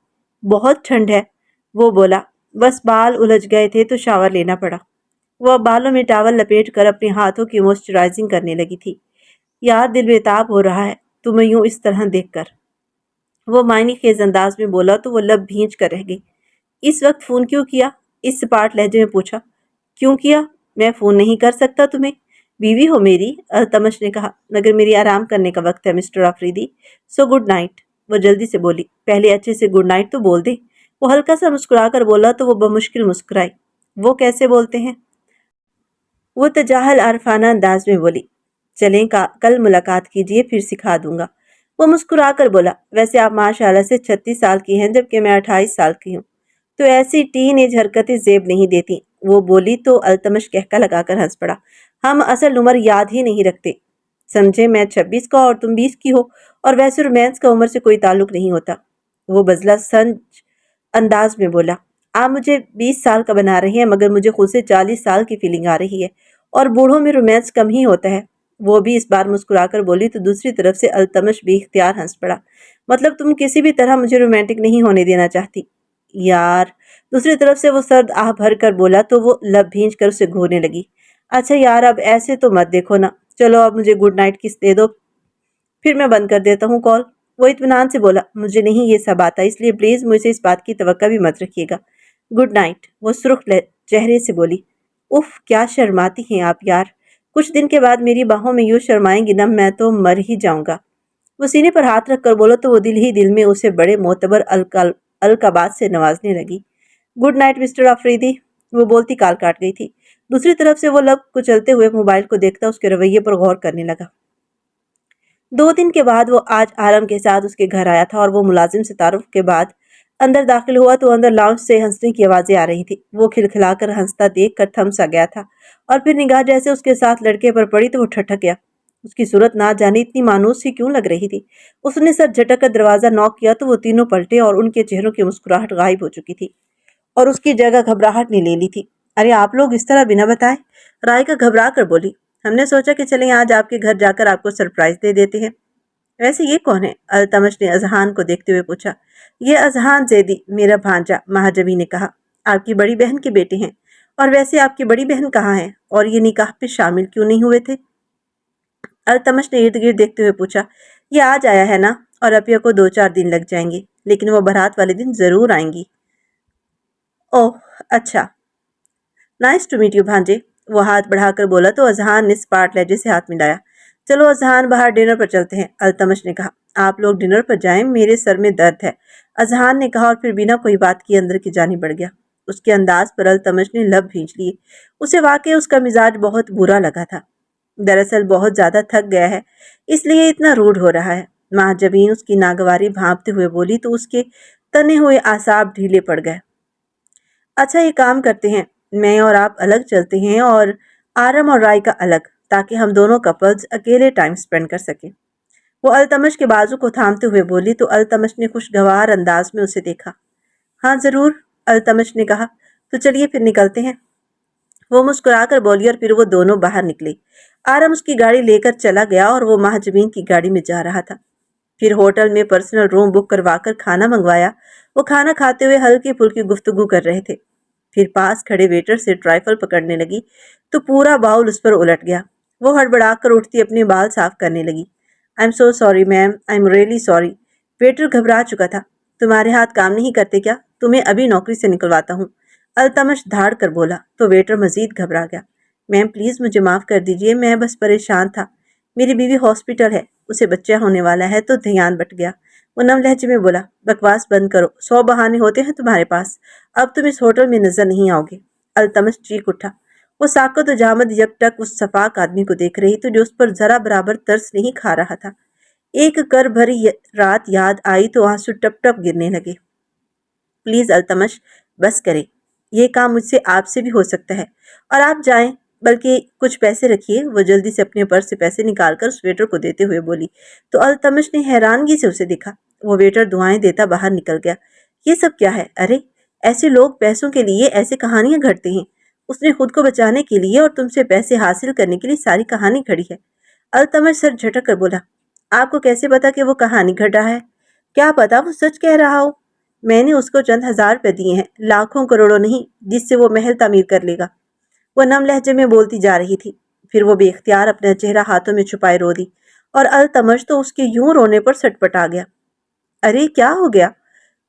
Speaker 1: بہت ٹھنڈ ہے، وہ بولا۔ بس بال الجھ گئے تھے تو شاور لینا پڑا۔ وہ بالوں میں ٹاول لپیٹ کر اپنے ہاتھوں کی موئسچرائزنگ کرنے لگی تھی۔ یار دل بےتاب ہو رہا ہے تمہیں یوں اس طرح دیکھ کر، وہ معنی خیز انداز میں بولا تو وہ لب بھینچ کر رہ گئی۔ اس وقت فون کیوں کیا؟ اس سپاٹ لہجے میں پوچھا۔ کیوں کیا؟ میں فون نہیں کر سکتا تمہیں؟ بیوی ہو میری، التمش نے کہا، مگر میری آرام کرنے کا وقت ہے mister Afridi, so good night. وہ جلدی سے بولی۔ پہلے اچھے سے گڈ نائٹ تو بول دے۔ وہ ہلکا سا مسکرا کر بولا تو وہ بمشکل مسکرائی۔ وہ کیسے بولتے ہیں؟ وہ تجاہل عارفانہ انداز میں بولی۔ چلیں کل ملاقات کیجیے پھر سکھا دوں گا۔ وہ مسکرا کر بولا۔ ویسے آپ ماشاءاللہ سے 36 سال کی ہیں جبکہ میں 28 سال کی ہوں، تو ایسی ٹین ایج حرکتیں زیب نہیں دیتی، وہ بولی تو التمش کہکا لگا کر ہنس پڑا۔ ہم اصل عمر یاد ہی نہیں رکھتے، سمجھے میں 26 کا اور تم 20 کی ہو، اور ویسے رومانس کا عمر سے کوئی تعلق نہیں ہوتا، وہ بزلا سنج انداز میں بولا۔ آپ مجھے 20 سال کا بنا رہے ہیں مگر مجھے خود سے 40 سال کی فیلنگ آ رہی ہے، اور بوڑھوں میں رومانس کم ہی ہوتا ہے۔ وہ بھی اس بار مسکرا کر بولی تو دوسری طرف سے التمش بھی اختیار ہنس پڑا۔ مطلب تم کسی بھی طرح مجھے رومانٹک نہیں ہونے دینا چاہتی؟ یار، دوسری طرف سے وہ سرد آہ بھر کر بولا تو وہ لب بھینچ کر اسے گھورنے لگی۔ اچھا یار اب ایسے تو مت دیکھو نا، چلو اب مجھے گڈ نائٹ کس دے دو، پھر میں بند کر دیتا ہوں کال۔ وہ اطمینان سے بولا۔ مجھے نہیں یہ سب آتا، اس لیے پلیز مجھ سے اس بات کی توقع بھی مت رکھیے گا۔ گڈ نائٹ، وہ سرخ چہرے سے بولی۔ اف کیا شرماتی ہیں آپ یار، کچھ دن کے بعد میری باہوں میں یوں شرمائیں گی نا میں تو مر ہی جاؤں گا۔ وہ سینے پر ہاتھ رکھ کر بولا تو وہ دل ہی دل میں اسے بڑے معتبر القابات سے نوازنے لگی۔ گڈ نائٹ مسٹر آفریدی، وہ بولتی کال کاٹ گئی تھی۔ دوسری طرف سے وہ لب کچلتے ہوئے موبائل کو دیکھتا اس کے رویے پر غور کرنے لگا۔ 2 دن کے بعد وہ آج آرم کے ساتھ اس کے گھر آیا تھا اور وہ ملازم سے تعارف کے بعد اندر داخل ہوا تو اندر لاؤنج سے ہنسنے کی آوازیں آ رہی تھی۔ وہ کھلکھلا کر ہنستا دیکھ کر تھم سا گیا تھا اور پھر نگاہ جیسے اس کے ساتھ لڑکے پر پڑی تو وہ ٹھٹک گیا۔ اس کی صورت نہ جانے اتنی مانوس سی کیوں لگ رہی تھی۔ اس نے سر جھٹک کر دروازہ نوک کیا تو وہ تینوں پلٹے اور ان کے چہروں کی مسکراہٹ غائب ہو چکی تھی اور اس کی جگہ گھبراہٹ نے لے لی تھی۔ ارے آپ لوگ اس طرح بنا بتائے، رائکا گھبرا کر بولی۔ ہم نے سوچا کہ چلیں آج آپ کے گھر جا کر آپ کو سرپرائز دے دیتے ہیں۔ ویسے یہ کون ہے؟ التمش نے اذہان کو دیکھتے ہوئے پوچھا۔ یہ اذہان زیدی، میرا بھانجا، مہاجبی نے کہا۔ آپ کی بڑی بہن کے بیٹے ہیں؟ اور ویسے آپ کی بڑی بہن کہاں ہے اور یہ نکاح پہ شامل کیوں نہیں ہوئے تھے؟ التمش نے ارد گرد دیکھتے ہوئے پوچھا۔ یہ آج آیا ہے نا، اور اپیا کو 2-4 دن لگ جائیں گے، لیکن وہ بارات والے دن ضرور آئیں گی۔ اوہ اچھا، نائس ٹو میٹ یو بھانجے، وہ ہاتھ بڑھا کر بولا تو اذہان نے سپاٹ لہجے سے ہاتھ ملایا۔ چلو اذہان باہر ڈنر پر چلتے ہیں، التمش نے کہا۔ آپ لوگ ڈنر پر جائیں، میرے سر میں درد ہے، اذہان نے کہا اور پھر بنا کوئی بات کیے اندر کی جانب بڑھ گیا۔ اس کے انداز پر التمش نے لب بھینچ لیے۔ اسے واقعی اس کا مزاج بہت برا لگا تھا۔ دراصل بہت زیادہ تھک گیا ہے، اس لیے اتنا روڈ ہو رہا ہے۔ مہاجبین اس کی ناگواری بھانپتے ہوئے بولی تو اس کے تنے ہوئے اعصاب ڈھیلے پڑ گئے۔ اچھا یہ کام کرتے ہیں، میں اور آپ الگ چلتے ہیں اور آرم اور رائے کا الگ، تاکہ ہم دونوں کپلز اکیلے ٹائم سپینڈ کر سکیں۔ وہ التمش کے بازو کو تھامتے ہوئے بولی تو التمش نے خوشگوار انداز میں اسے دیکھا۔ ہاں ضرور، التمش نے کہا، تو چلیے پھر نکلتے ہیں۔ وہ مسکرا کر بولی اور پھر وہ دونوں باہر نکلے۔ آرم اس کی گاڑی لے کر چلا گیا اور وہ مہاجبین کی گاڑی میں جا رہا تھا۔ پھر ہوٹل میں پرسنل روم بک کروا کر کھانا منگوایا۔ وہ کھانا کھاتے ہوئے ہلکی پھلکی گفتگو کر رہے تھے۔ پھر پاس کھڑے ویٹر سے ٹرائفل پکڑنے لگی تو پورا باؤل اس پر الٹ گیا۔ وہ ہڑبڑا کر اٹھتی اپنے بال صاف کرنے لگی۔ I am so sorry ma'am, I am really sorry. Waiter گھبرا چکا تھا۔ تمہارے ہاتھ کام نہیں کرتے کیا؟ تمہیں ابھی نوکری سے نکلواتا ہوں، التمش دھاڑ کر بولا تو ویٹر مزید گھبرا گیا۔ میم پلیز مجھے معاف کر دیجیے، میں بس پریشان تھا۔ میری بیوی ہاسپٹل ہے، اسے بچہ ہونے والا ہے تو دھیان بٹ گیا۔ وہ نم لہجے میں بولا، بکواس بند کرو، 100 بہانے ہوتے ہیں تمہارے پاس، اب تم اس ہوٹل میں نظر نہیں آؤ گے۔ التمش چیخ اٹھا۔ وہ ساکت و جامد یکٹک اس صفاک آدمی کو دیکھ رہی تھی جو اس پر ذرا برابر ترس نہیں کھا رہا تھا۔ ایک کر بھری رات یاد آئی تو آنسو ٹپ ٹپ گرنے لگے۔ پلیز التمش بس کرے، یہ کام مجھ سے آپ سے بھی ہو سکتا ہے، اور آپ جائیں، بلکہ کچھ پیسے رکھیے۔ وہ جلدی سے اپنے پرس سے پیسے نکال کر اس ویٹر کو دیتے ہوئے بولی تو التمش نے حیرانگی سے اسے دیکھا۔ وہ ویٹر دعائیں دیتا باہر نکل گیا۔ یہ سب کیا ہے؟ ارے ایسے لوگ پیسوں کے لیے ایسے کہانیاں گھڑتے ہیں۔ اس نے خود کو بچانے کے لیے اور تم سے پیسے حاصل کرنے کے لیے ساری کہانی گھڑی ہے۔ التمش سر جھٹک کر بولا، آپ کو کیسے پتا کہ وہ کہانی گھڑ رہا ہے؟ کیا پتا وہ سچ کہہ رہا ہو؟ میں نے اس کو چند ہزار روپے دیے ہیں، لاکھوں کروڑوں نہیں، جس سے وہ محل تعمیر کر لے گا۔ وہ نم لہجے میں بولتی جا رہی تھی۔ پھر وہ بے اختیار اپنا چہرہ ہاتھوں میں چھپائے رو دی اور التمش تو اس کے یوں رونے پر سٹ پٹا گیا۔ ارے کیا ہو گیا؟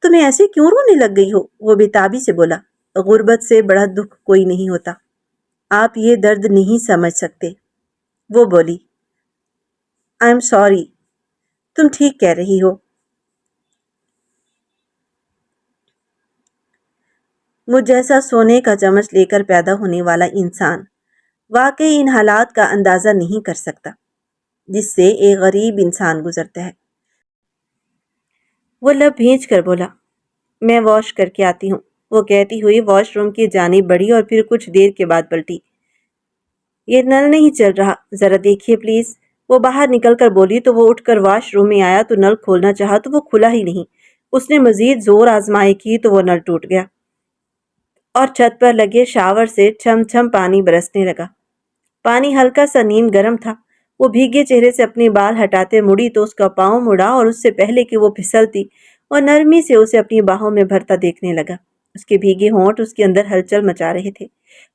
Speaker 1: تمہیں ایسے کیوں رونے لگ گئی ہو؟ وہ بےتابی سے بولا۔ غربت سے بڑا دکھ کوئی نہیں ہوتا، آپ یہ درد نہیں سمجھ سکتے۔ وہ بولی، آئی ایم سوری، تم ٹھیک کہہ رہی ہو۔ مجھ جیسا سونے کا چمچ لے کر پیدا ہونے والا انسان واقعی ان حالات کا اندازہ نہیں کر سکتا جس سے ایک غریب انسان گزرتا ہے۔ وہ لب بھینچ کر بولا، میں واش کر کے آتی ہوں۔ وہ کہتی ہوئی واش روم کی جانب بڑھی اور پھر کچھ دیر کے بعد پلٹی۔ یہ نل نہیں چل رہا، ذرا دیکھیے پلیز۔ وہ باہر نکل کر بولی تو وہ اٹھ کر واش روم میں آیا تو نل کھولنا چاہا تو وہ کھلا ہی نہیں۔ اس نے مزید زور آزمائی کی تو وہ نل ٹوٹ گیا اور چھت پر لگے شاور سے چھم چھم پانی برسنے لگا۔ پانی ہلکا سا نیم گرم تھا۔ وہ بھیگے چہرے سے اپنے بال ہٹاتے مڑی تو اس کا پاؤں مڑا اور اس سے پہلے کہ وہ پھسلتی اور نرمی سے اسے اپنی باہوں میں بھرتا دیکھنے لگا۔ اس کے بھیگے ہونٹ اس کے اندر ہلچل مچا رہے تھے۔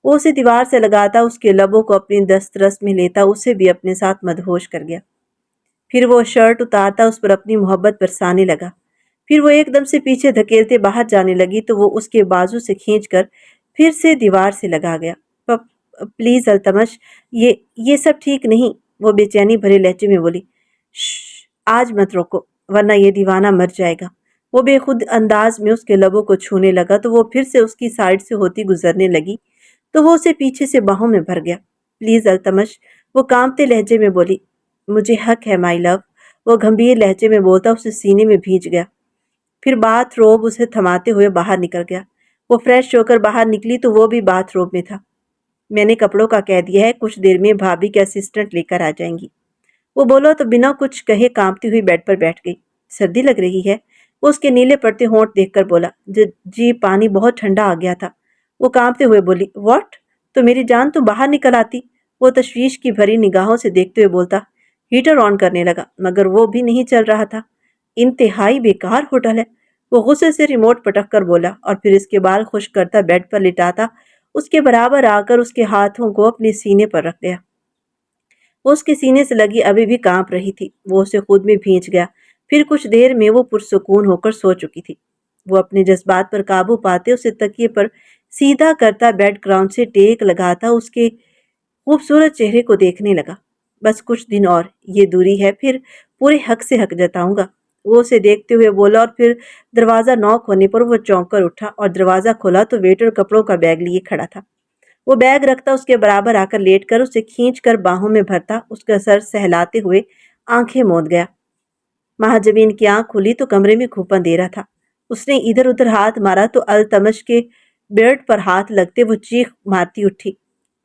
Speaker 1: وہ اسے دیوار سے لگاتا، اس کے لبوں کو اپنی دسترس میں لیتا، اسے بھی اپنے ساتھ مدہوش کر گیا۔ پھر وہ شرٹ اتارتا اس پر اپنی محبت برسانے لگا۔ پھر وہ ایک دم سے پیچھے دھکیلتے باہر جانے لگی تو وہ اس کے بازو سے کھینچ کر پھر سے دیوار سے لگا گیا۔ پلیز التمش، یہ سب ٹھیک نہیں، وہ بے چینی بھرے لہجے میں بولی۔ شش، آج مت روکو ورنہ یہ دیوانہ مر جائے گا۔ وہ بے خود انداز میں اس کے لبوں کو چھونے لگا تو وہ پھر سے اس کی سائڈ سے ہوتی گزرنے لگی تو وہ اسے پیچھے سے باہوں میں بھر گیا۔ پلیز التمش، وہ کانپتے لہجے میں بولی۔ مجھے حق ہے مائی لو، وہ گھمبیر لہجے میں بولتا اسے سینے میں بھینچ گیا۔ پھر باتھ روب اسے تھماتے ہوئے باہر نکل گیا۔ وہ فریش ہو کر باہر نکلی تو وہ بھی باتھ روب میں تھا۔ میں نے کپڑوں کا کہہ دیا ہے، کچھ دیر میں بھابھی کے اسسٹنٹ لے کر آ جائیں گی۔ وہ بولو تو بنا کچھ کہے کانپتی ہوئی بیڈ پر بیٹھ گئی۔ سردی لگ رہی ہے؟ وہ اس کے نیلے پڑتے ہونٹ دیکھ کر بولا۔ جی پانی بہت ٹھنڈا آ گیا تھا۔ وہ کانپتے ہوئے بولی، واٹ؟ تو میری جان تو باہر نکل آتی۔ وہ تشویش کی بھری نگاہوں سے دیکھتے ہوئے بولتا۔ ہیٹر آن کرنے لگا مگر وہ بھی نہیں چل رہا تھا۔ انتہائی بیکار ہوٹل ہے، وہ غصے سے ریموٹ پٹک کر بولا اور پھر اس کے بال خشک کرتا بیڈ پر لٹاتا اس کے برابر آ کر اس کے ہاتھوں کو اپنے سینے پر رکھ گیا۔ وہ اس کے سینے سے لگی ابھی بھی کانپ رہی تھی۔ وہ اسے خود میں بھینچ گیا۔ پھر کچھ دیر میں وہ پرسکون ہو کر سو چکی تھی۔ وہ اپنے جذبات پر قابو پاتے اسے تکیے پر سیدھا کرتا بیڈ گراؤنڈ سے ٹیک لگاتا اس کے خوبصورت چہرے کو دیکھنے لگا۔ بس کچھ دن اور یہ دوری ہے، پھر پورے حق سے حق جتاؤں گا، وہ اسے دیکھتے ہوئے بولا اور پھر دروازہ نوک ہونے پر وہ چونک کر اٹھا اور دروازہ کھولا تو ویٹر کپڑوں کا بیگ لیے کھڑا تھا۔ وہ بیگ رکھتا اس کے برابر آ کر لیٹ کر اسے کھینچ کر باہوں میں بھرتا اس کا سر سہلاتے ہوئے آنکھیں موند گیا۔ مہاجبین کی آنکھ کھلی تو کمرے میں کھوپن دے رہا تھا۔ اس نے ادھر ادھر ہاتھ مارا تو التمش کے بیڈ پر ہاتھ لگتے وہ چیخ مارتی اٹھی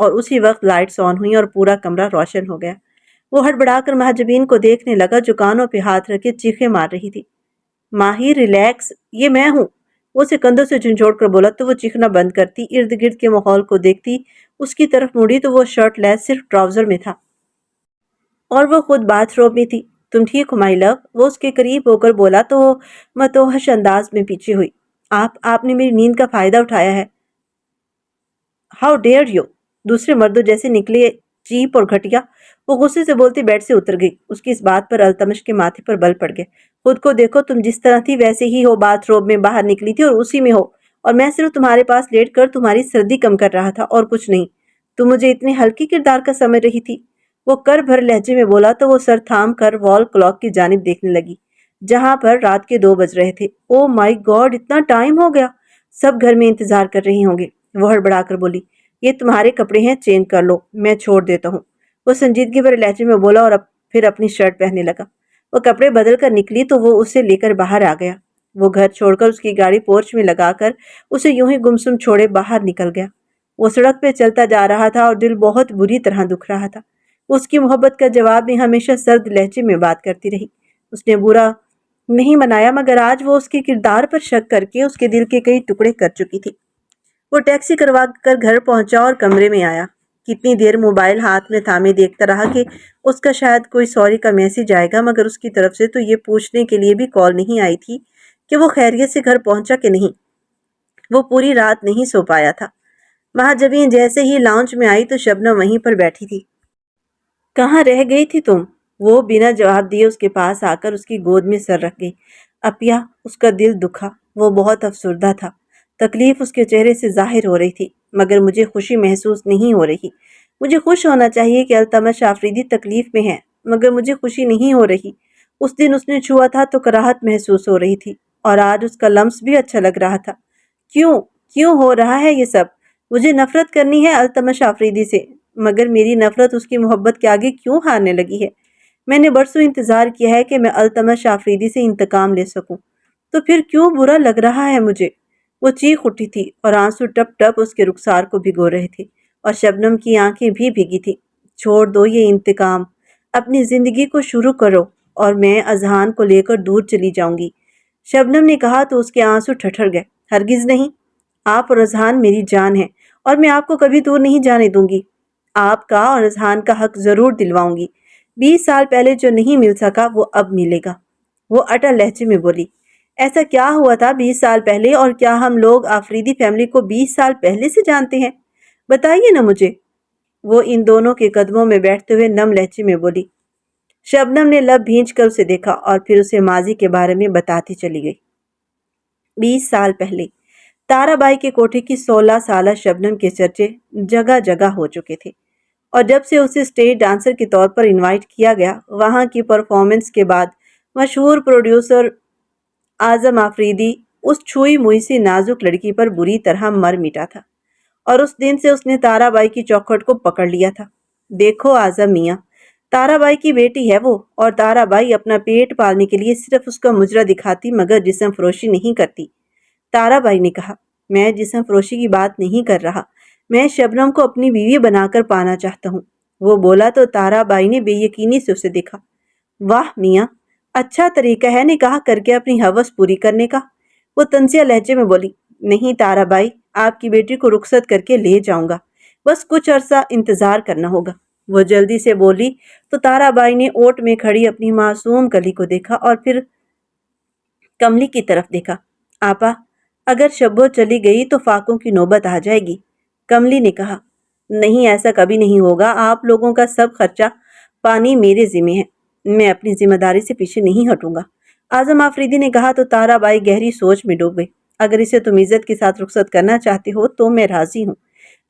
Speaker 1: اور اسی وقت لائٹس آن ہوئی اور پورا کمرہ روشن ہو گیا۔ وہ ہڑبڑا کر مہاجبین کو دیکھنے لگا جو کانوں پہ ہاتھ رکھے چیخیں مار رہی تھی۔ ماہی ریلیکس، یہ میں ہوں، وہ اسے کندھوں سے جھنجھوڑ کر بولا تو وہ چیخنا بند کرتی، ارد گرد کے ماحول کو دیکھتی، اس کی طرف مڑی تو وہ شرٹ لیس صرف ٹراؤزر میں تھا اور وہ خود باتھ روب میں تھی۔ تم ٹھیک ہو مائی لو؟ وہ اس کے قریب ہو کر بولا تو وہ متوحش انداز میں پیچھے ہوئی۔ آپ نے میری نیند کا فائدہ اٹھایا ہے۔ How dare you! دوسرے مردوں جیسے نکلے چیپ اور گھٹیا، وہ غصے سے بولتی بیڈ سے اتر گئی۔ اس کی اس بات پر التمش کے ماتھے پر بل پڑ گئے۔ خود کو دیکھو، تم جس طرح تھی ویسے ہی ہو، باتھ روب میں باہر نکلی تھی اور اسی میں ہو، اور میں صرف تمہارے پاس لیٹ کر تمہاری سردی کم کر رہا تھا اور کچھ نہیں۔ تم مجھے اتنے ہلکی کردار کا سمجھ رہی تھی؟ وہ کر بھر لہجے میں بولا تو وہ سر تھام کر وال کلاک کی جانب دیکھنے لگی جہاں پر رات کے 2 بج رہے تھے۔ او مائی گاڈ، اتنا ٹائم ہو گیا! سب گھر میں انتظار کر رہے ہوں گے۔ وہ ہڑبڑا کر بولی، یہ تمہارے کپڑے ہیں، چینج کر لو، میں چھوڑ دیتا ہوں۔ وہ سنجیدگی بھرے لہجے میں بولا اور پھر اپنی شرٹ پہننے لگا۔ وہ کپڑے بدل کر نکلی تو وہ اسے لے کر باہر آ گیا۔ وہ گھر چھوڑ کر اس کی گاڑی پورچ میں لگا کر اسے یوں ہی گمسم چھوڑے باہر نکل گیا۔ وہ سڑک پہ چلتا جا رہا تھا اور دل بہت بری طرح دکھ رہا تھا۔ وہ اس کی محبت کا جواب میں ہمیشہ سرد لہجے میں بات کرتی رہی۔ اس نے برا نہیں منایا، مگر آج وہ اس کے کردار پر شک کر کے اس کے دل کے کئی ٹکڑے کر چکی تھی۔ وہ ٹیکسی کروا کر گھر پہنچا اور کمرے میں آیا۔ کتنی دیر موبائل ہاتھ میں تھامے دیکھتا رہا کہ اس کا شاید کوئی سوری کا میسج آئے گا، مگر اس کی طرف سے تو یہ پوچھنے کے لیے بھی کال نہیں آئی تھی کہ وہ خیریت سے گھر پہنچا کہ نہیں۔ وہ پوری رات نہیں سو پایا تھا۔ مہاجبین جیسے ہی لاؤنج میں آئی تو شبنم وہیں پر بیٹھی تھی۔ کہاں رہ گئی تھی تم؟ وہ بنا جواب دیے اس کے پاس آ کر اس کی گود میں سر رکھ گئی۔ اپیا، اس کا دل دکھا، وہ بہت افسردہ تھا۔ تکلیف اس کے چہرے سے ظاہر ہو رہی تھی، مگر مجھے خوشی محسوس نہیں ہو رہی۔ مجھے خوش ہونا چاہیے کہ التمش آفریدی تکلیف میں ہے، مگر مجھے خوشی نہیں ہو رہی۔ اس دن اس نے چھوا تھا تو کراہت محسوس ہو رہی تھی، اور آج اس کا لمس بھی اچھا لگ رہا تھا۔ کیوں ہو رہا ہے یہ سب؟ مجھے نفرت کرنی ہے التمش آفریدی سے، مگر میری نفرت اس کی محبت کے آگے کیوں ہارنے لگی ہے؟ میں نے برسوں انتظار کیا ہے کہ میں التمش آفریدی سے انتقام لے سکوں، تو پھر کیوں برا لگ رہا ہے مجھے؟ وہ چیخ اٹھی تھی اور آنسو ٹپ ٹپ اس کے رخسار کو بھگو رہے تھے، اور شبنم کی آنکھیں بھی بھیگی تھی۔ چھوڑ دو یہ انتقام، اپنی زندگی کو شروع کرو، اور میں اذہان کو لے کر دور چلی جاؤں گی۔ شبنم نے کہا تو اس کے آنسو ٹھٹر گئے۔ ہرگز نہیں، آپ اور اذہان میری جان ہے، اور میں آپ کو کبھی دور نہیں جانے دوں گی۔ آپ کا اور اذہان کا حق ضرور دلواؤں گی۔ 20 سال پہلے جو نہیں مل سکا وہ اب ملے گا، وہ اٹل لہجے میں بولی۔ ایسا کیا ہوا تھا 20 سال پہلے، اور کیا ہم لوگ آفریدی فیملی کو 20 سال پہلے سے جانتے ہیں؟ بتائیے نا مجھے۔ وہ ان دونوں کے قدموں میں بیٹھتے ہوئے نم لہجے میں بولی۔ شبنم نے لب بھینچ کر اسے دیکھا اور پھر اسے ماضی کے بارے میں بتاتی چلی گئی۔ 20 سال پہلے تارا بائی کے کوٹھے کی 16 سالہ شبنم کے چرچے جگہ جگہ ہو چکے تھے، اور جب سے اسے اسٹیج ڈانسر کے طور پر انوائٹ کیا گیا، وہاں کی پرفارمنس کے بعد مشہور پروڈیوسر اعظم آفریدی اس چھوئی موئی سی نازک لڑکی پر بری طرح مر مٹا تھا، اور اس دن سے اس نے تارا بائی کی چوکھٹ کو پکڑ لیا تھا۔ دیکھو اعظم میاں، تارا بائی کی بیٹی ہے وہ، اور تارا بائی اپنا پیٹ پالنے کے لیے صرف اس کا مجرا دکھاتی مگر جسم فروشی نہیں کرتی۔ تارا بائی نے کہا، میں جسم فروشی کی بات نہیں کر رہا، میں شبنم کو اپنی بیوی بنا کر پانا چاہتا ہوں۔ وہ بولا تو تارا بائی نے بے یقینی سے اسے دیکھا۔ واہ میاں، اچھا طریقہ ہے نکاح کر کے اپنی ہوس پوری کرنے کا۔ وہ طنزیہ لہجے میں بولی، نہیں تارا بائی، آپ کی بیٹی کو رخصت کر کے لے جاؤں گا، بس کچھ عرصہ انتظار کرنا ہوگا۔ وہ جلدی سے بولی تو تارا بائی نے اوٹ میں کھڑی اپنی معصوم کلی کو دیکھا اور پھر کملی کی طرف دیکھا۔ آپا، اگر شبو چلی گئی تو فاقوں کی نوبت آ جائے گی۔ کملی نے کہا، نہیں، ایسا کبھی نہیں ہوگا، آپ لوگوں کا سب خرچہ پانی میرے ذمہ ہے، میں اپنی ذمہ داری سے پیچھے نہیں ہٹوں گا۔ اعظم آفریدی نے کہا تو تارا بائی گہری سوچ میں ڈوب گئی۔ اگر اسے تم عزت کے ساتھ رخصت کرنا چاہتے ہو تو میں راضی ہوں،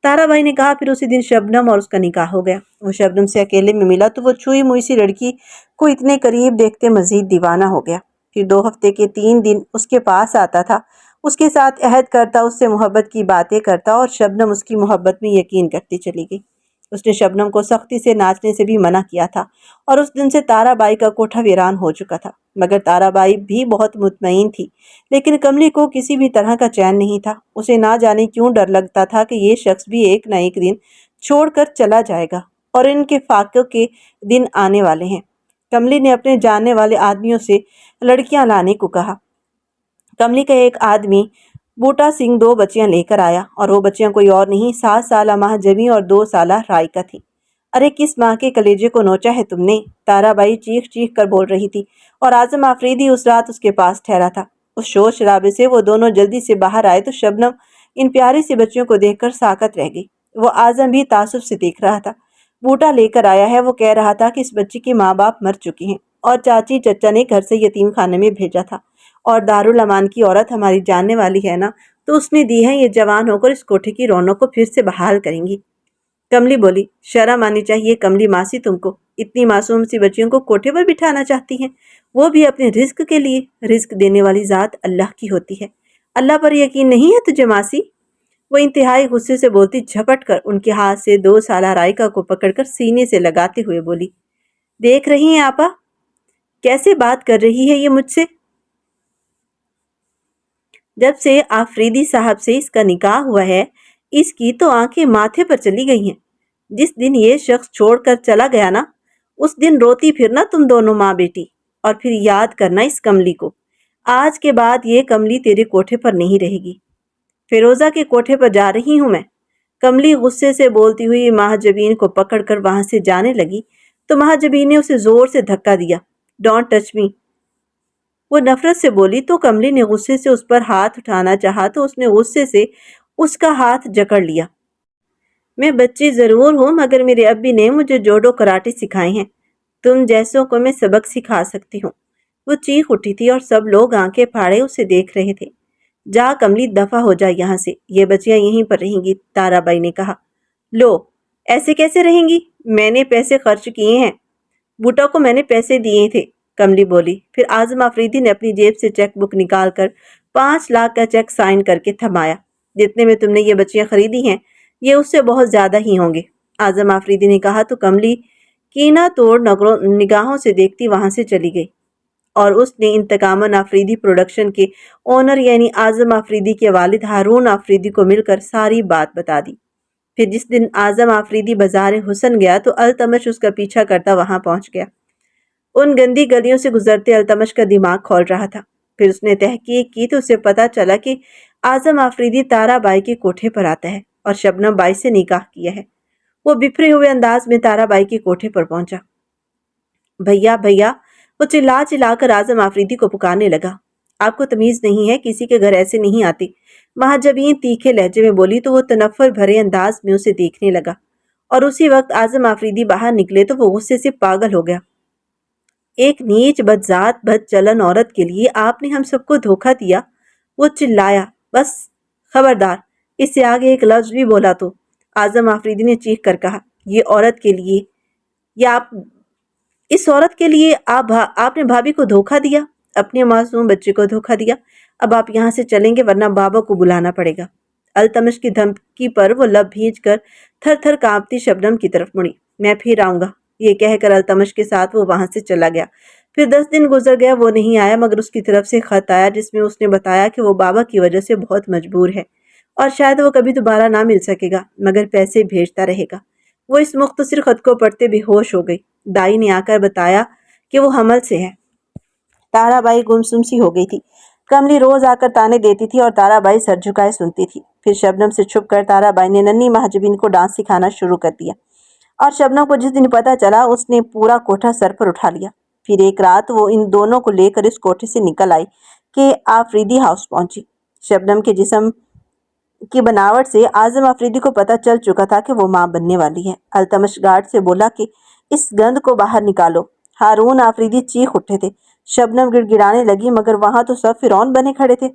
Speaker 1: تارا بائی نے کہا۔ پھر اسی دن شبنم اور اس کا نکاح ہو گیا۔ وہ شبنم سے اکیلے میں ملا تو وہ چھوئی موئی سی لڑکی کو اتنے قریب دیکھتے مزید دیوانہ ہو گیا۔ پھر 2 ہفتے کے 3 دن اس کے پاس آتا تھا، اس کے ساتھ عہد کرتا، اس سے محبت کی باتیں کرتا، اور شبنم اس کی محبت میں یقین کرتی چلی گئی۔ اس نے شبنم کو سختی سے ناچنے سے بھی منع کیا تھا اور اس دن سے تارا بائی کا کوٹھا ویران ہو چکا تھا۔ مگر تارا بائی بھی بہت مطمئن تھی، لیکن کملی کو کسی بھی طرح کا چین نہیں تھا۔ اسے نہ جانے کیوں ڈر لگتا تھا کہ یہ شخص بھی ایک نہ ایک دن چھوڑ کر چلا جائے گا اور ان کے فاقے کے دن آنے والے ہیں۔ کملی نے اپنے جاننے والے آدمیوں سے لڑکیاں لانے کو کہا۔ کملی کا ایک آدمی بوٹا سنگھ 2 بچیاں لے کر آیا اور وہ بچیاں کوئی اور نہیں 7 سالہ ماہ جبیں اور 2 سالہ رائکا تھی۔ ارے کس ماں کے کلیجے کو نوچا ہے تم نے؟ تارا بائی چیخ چیخ کر بول رہی تھی اور اعظم آفریدی اس رات اس کے پاس ٹھہرا تھا۔ اس شور شرابے سے وہ دونوں جلدی سے باہر آئے تو شبنم ان پیاری سی بچیوں کو دیکھ کر ساکت رہ گئی۔ وہ اعظم بھی تعصب سے دیکھ رہا تھا۔ بوٹا لے کر آیا ہے، وہ کہہ رہا تھا کہ اس بچی کے ماں باپ مر چکے ہیں اور چاچی چچا نے گھر سے یتیم خانے میں بھیجا تھا، اور دارالامان کی عورت ہماری جاننے والی ہے نا، تو اس نے دی ہے، یہ جوان ہو کر اس کوٹھے کی رونق کو پھر سے بحال کریں گی۔ کملی بولی، شرم آنی چاہیے کملی ماسی تم کو، اتنی معصوم سی بچیوں کو کوٹھے پر بٹھانا چاہتی ہیں، وہ بھی اپنے رزق کے لیے۔ رزق دینے والی ذات اللہ کی ہوتی ہے، اللہ پر یقین نہیں ہے تجھے ماسی؟ وہ انتہائی غصے سے بولتی جھپٹ کر ان کے ہاتھ سے 2 سالہ رائکا کو پکڑ کر سینے سے لگاتے ہوئے بولی، دیکھ رہی ہیں آپا کیسے بات کر رہی ہے یہ مجھ سے؟ جب سے آفریدی صاحب سے اس کا نکاح ہوا ہے، اس کی تو آنکھیں ماتھے پر چلی گئی ہیں۔ جس دن یہ شخص چھوڑ کر چلا گیا نا، اس دن روتی پھرنا تم دونوں ماں بیٹی، اور پھر یاد کرنا اس کملی کو۔ آج کے بعد یہ کملی تیرے کوٹھے پر نہیں رہے گی۔ فیروزہ کے کوٹھے پر جا رہی ہوں میں۔ کملی غصے سے بولتی ہوئی مہاجبین کو پکڑ کر وہاں سے جانے لگی تو مہاجبین نے اسے زور سے دھکا دیا۔ ڈونٹ ٹچ می، وہ نفرت سے بولی تو کملی نے غصے سے اس پر ہاتھ اٹھانا چاہا تو اس نے غصے سے اس کا ہاتھ جکڑ لیا۔ میں بچی ضرور ہوں مگر میرے ابی نے مجھے جوڈو کراٹے سکھائے ہیں، تم جیسوں کو میں سبق سکھا سکتی ہوں۔ وہ چیخ اٹھی تھی اور سب لوگ آنکھیں پھاڑے اسے دیکھ رہے تھے۔ جا کملی دفع ہو جا یہاں سے، یہ بچیاں یہیں پر رہیں گی، تارا بائی نے کہا۔ لو، ایسے کیسے رہیں گی؟ میں نے پیسے خرچ کیے ہیں، بوٹا کو میں نے پیسے دیے تھے، کملی بولی۔ پھر اعظم آفریدی نے اپنی جیب سے چیک بک نکال کر 5 لاکھ کا چیک سائن کر کے تھمایا۔ جتنے میں تم نے یہ بچیاں خریدی ہیں یہ اس سے بہت زیادہ ہی ہوں گے، اعظم آفریدی نے کہا تو کملی کینہ توڑ نگاہوں سے دیکھتی وہاں سے چلی گئی، اور اس نے انتقاماً آفریدی پروڈکشن کے اونر یعنی اعظم آفریدی کے والد ہارون آفریدی کو مل کر ساری بات بتا دی۔ پھر جس دن اعظم آفریدی بازار حسن گیا تو التمش اس کا پیچھا کرتا وہاں پہنچ گیا۔ ان گندی گلیوں سے گزرتے التمش کا دماغ کھول رہا تھا۔ پھر اس نے تحقیق کی تو اسے پتا چلا کہ اعظم آفریدی تارا بائی کے کوٹھے پر آتا ہے اور شبنم بائی سے نکاح کیا ہے۔ وہ بفرے ہوئے انداز میں تارا بائی کے کوٹھے پر پہنچا۔ بھیا بھیا، وہ چلا چلا کر اعظم آفریدی کو پکارنے لگا۔ آپ کو تمیز نہیں ہے، کسی کے گھر ایسے نہیں آتے، مہاجبین تیکھے لہجے میں بولی تو وہ تنفر بھرے انداز میں اسے دیکھنے لگا، اور اسی وقت اعظم آفریدی باہر نکلے تو وہ غصے سے پاگل ہو گیا۔ ایک نیچ بدذات بد چلن عورت کے لیے آپ نے ہم سب کو دھوکہ دیا، وہ چلایا۔ بس خبردار، اس سے آگے ایک لفظ بھی بولا تو، اعظم آفریدی نے چیخ کر کہا، یہ عورت کے لیے، یا آپ اس عورت کے لیے آپ نے بھابھی کو دھوکہ دیا، اپنے معصوم بچے کو دھوکہ دیا۔ اب آپ یہاں سے چلیں گے ورنہ بابا کو بلانا پڑے گا۔ التمش کی دھمکی پر وہ لب بھیج کر تھر تھر کانپتی شبنم کی طرف مڑی۔ میں پھر آؤں گا، یہ کہہ کر التمش کے ساتھ وہ وہاں سے چلا گیا۔ پھر 10 دن گزر گیا، وہ نہیں آیا، مگر اس کی طرف سے خط آیا جس میں اس نے بتایا کہ وہ بابا کی وجہ سے بہت مجبور ہے اور شاید وہ کبھی دوبارہ نہ مل سکے گا، مگر پیسے بھیجتا رہے گا۔ وہ اس مختصر خط کو پڑھتے بے ہوش ہو گئی۔ دائی نے آ کر بتایا کہ وہ حمل سے ہے۔ تارا بائی گمسم سی ہو گئی تھی۔ کملی روز آ کر تانے دیتی تھی اور تارا بائی سر جھکائے سنتی تھی۔ پھر شبنم سے چھپ کر تارا بائی نے ننھی مہاجبین کو ڈانس سکھانا شروع کر دیا، اور شبنم کو جس دن پتہ چلا اس نے پورا کوٹھا سر پر اٹھا لیا۔ پھر ایک رات وہ ان دونوں کو لے کر اس کوٹھے سے نکل آئی کہ آفریدی ہاؤس پہنچی۔ شبنم کے جسم کی بناوٹ سے اعظم آفریدی کو پتہ چل چکا تھا کہ وہ ماں بننے والی ہے۔ التمش گارڈ سے بولا کہ اس گند کو باہر نکالو۔ ہارون آفریدی چیخ اٹھے تھے۔ شبنم گڑ گڑانے لگی مگر وہاں تو سب فرعون بنے کھڑے تھے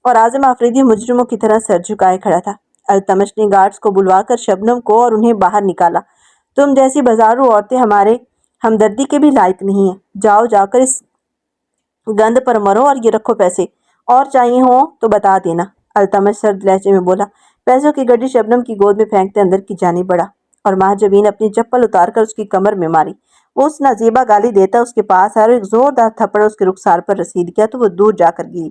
Speaker 1: اور اعظم آفریدی مجرموں کی طرح سر جھکائے کھڑا تھا۔ التمش نے گارڈز کو بلوا کر شبنم کو اور انہیں باہر نکالا۔ تم جیسی بازارو عورتیں ہمارے ہمدردی کے بھی لائق نہیں ہیں، جاؤ جا کر اس گند پر مرو، اور یہ رکھو پیسے، اور چاہیے ہوں تو بتا دینا، التمش سرد لہجے میں بولا۔ پیسوں کی گڈی شبنم کی گود میں پھینکتے اندر کی جانب بڑھا۔ اور مہاجبین اپنی چپل اتار کر اس کی کمر میں ماری۔ وہ اس نازیبا گالی دیتا اس کے پاس آیا اور ایک زوردار تھپڑ اس کے رخسار پر رسید کیا تو وہ دور جا کر گری۔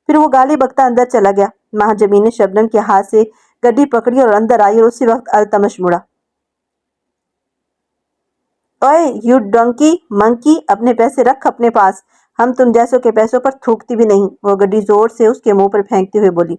Speaker 1: پھر وہ گالی بکتا اندر چلا گیا۔ مہاجبین نے شبنم کے ہاتھ سے گڈی پکڑی اور اندر آئی اور اسی وقت التمش مڑا۔ اوئے یو ڈنکی منکی، اپنے پیسے رکھ اپنے پاس، ہم تم جیسوں کے پیسوں پر تھوکتی بھی نہیں۔ وہ گڈی زور سے اس کے منہ پر پھینکتے ہوئے بولی۔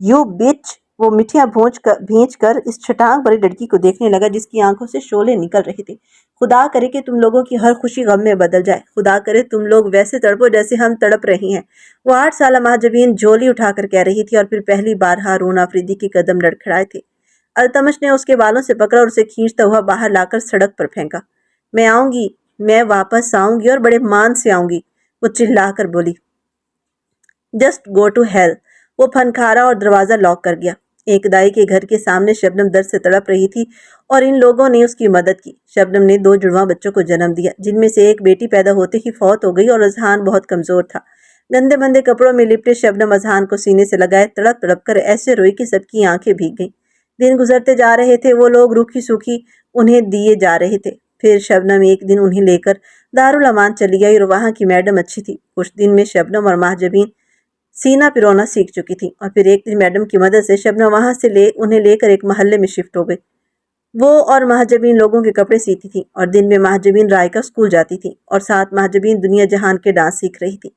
Speaker 1: یو بچ! وہ مٹھیاں بھینچ کر اس چھٹانگ بڑی لڑکی کو دیکھنے لگا جس کی آنکھوں سے شعلے نکل رہے تھے۔ خدا کرے کہ تم لوگوں کی ہر خوشی غم میں بدل جائے، خدا کرے تم لوگ ویسے تڑپو جیسے ہم تڑپ رہی ہیں، وہ 8 سالہ مہاجبین جھولی اٹھا کر کہہ رہی تھی، اور پھر پہلی بار ہارون آفریدی کے قدم لڑکھڑائے تھے۔ التمش نے اس کے بالوں سے پکڑا اور اسے کھینچتا ہوا باہر لا کر سڑک پر پھینکا۔ میں آؤں گی، میں واپس آؤں گی اور بڑے مان سے آؤں گی، وہ چلا کر بولی۔ Just go to hell! وہ پھنکارا اور دروازہ لاک کر گیا۔ ایک دائی کے گھر کے سامنے شبنم درد سے تڑپ رہی تھی اور ان لوگوں نے اس کی مدد کی۔ شبنم نے 2 جڑواں بچوں کو جنم دیا جن میں سے ایک بیٹی پیدا ہوتے ہی فوت ہو گئی اور اذہان بہت کمزور تھا۔ گندے بندے کپڑوں میں لپٹے شبنم اذہان کو سینے سے لگائے تڑپ تڑپ کر ایسے روئی کہ سب کی آنکھیں بھیگ گئیں۔ دن گزرتے جا رہے تھے، وہ لوگ روکھی سوکھی انہیں دیے جا رہے تھے۔ پھر شبنم ایک دن انہیں لے کر دارالامان چلی گئی اور وہاں کی میڈم اچھی تھی۔ کچھ دن میں شبنم اور مہاجبین سینہ پرونا سیکھ چکی تھی، اور پھر ایک دن میڈم کی مدد سے شبنم وہاں سے انہیں لے کر ایک محلے میں شفٹ ہو گئی۔ وہ اور مہاجبین لوگوں کے کپڑے سیتی تھی اور دن میں مہاجبین رائکا اسکول جاتی تھی اور ساتھ مہاجبین دنیا جہان کے ڈانس سیکھ رہی تھی۔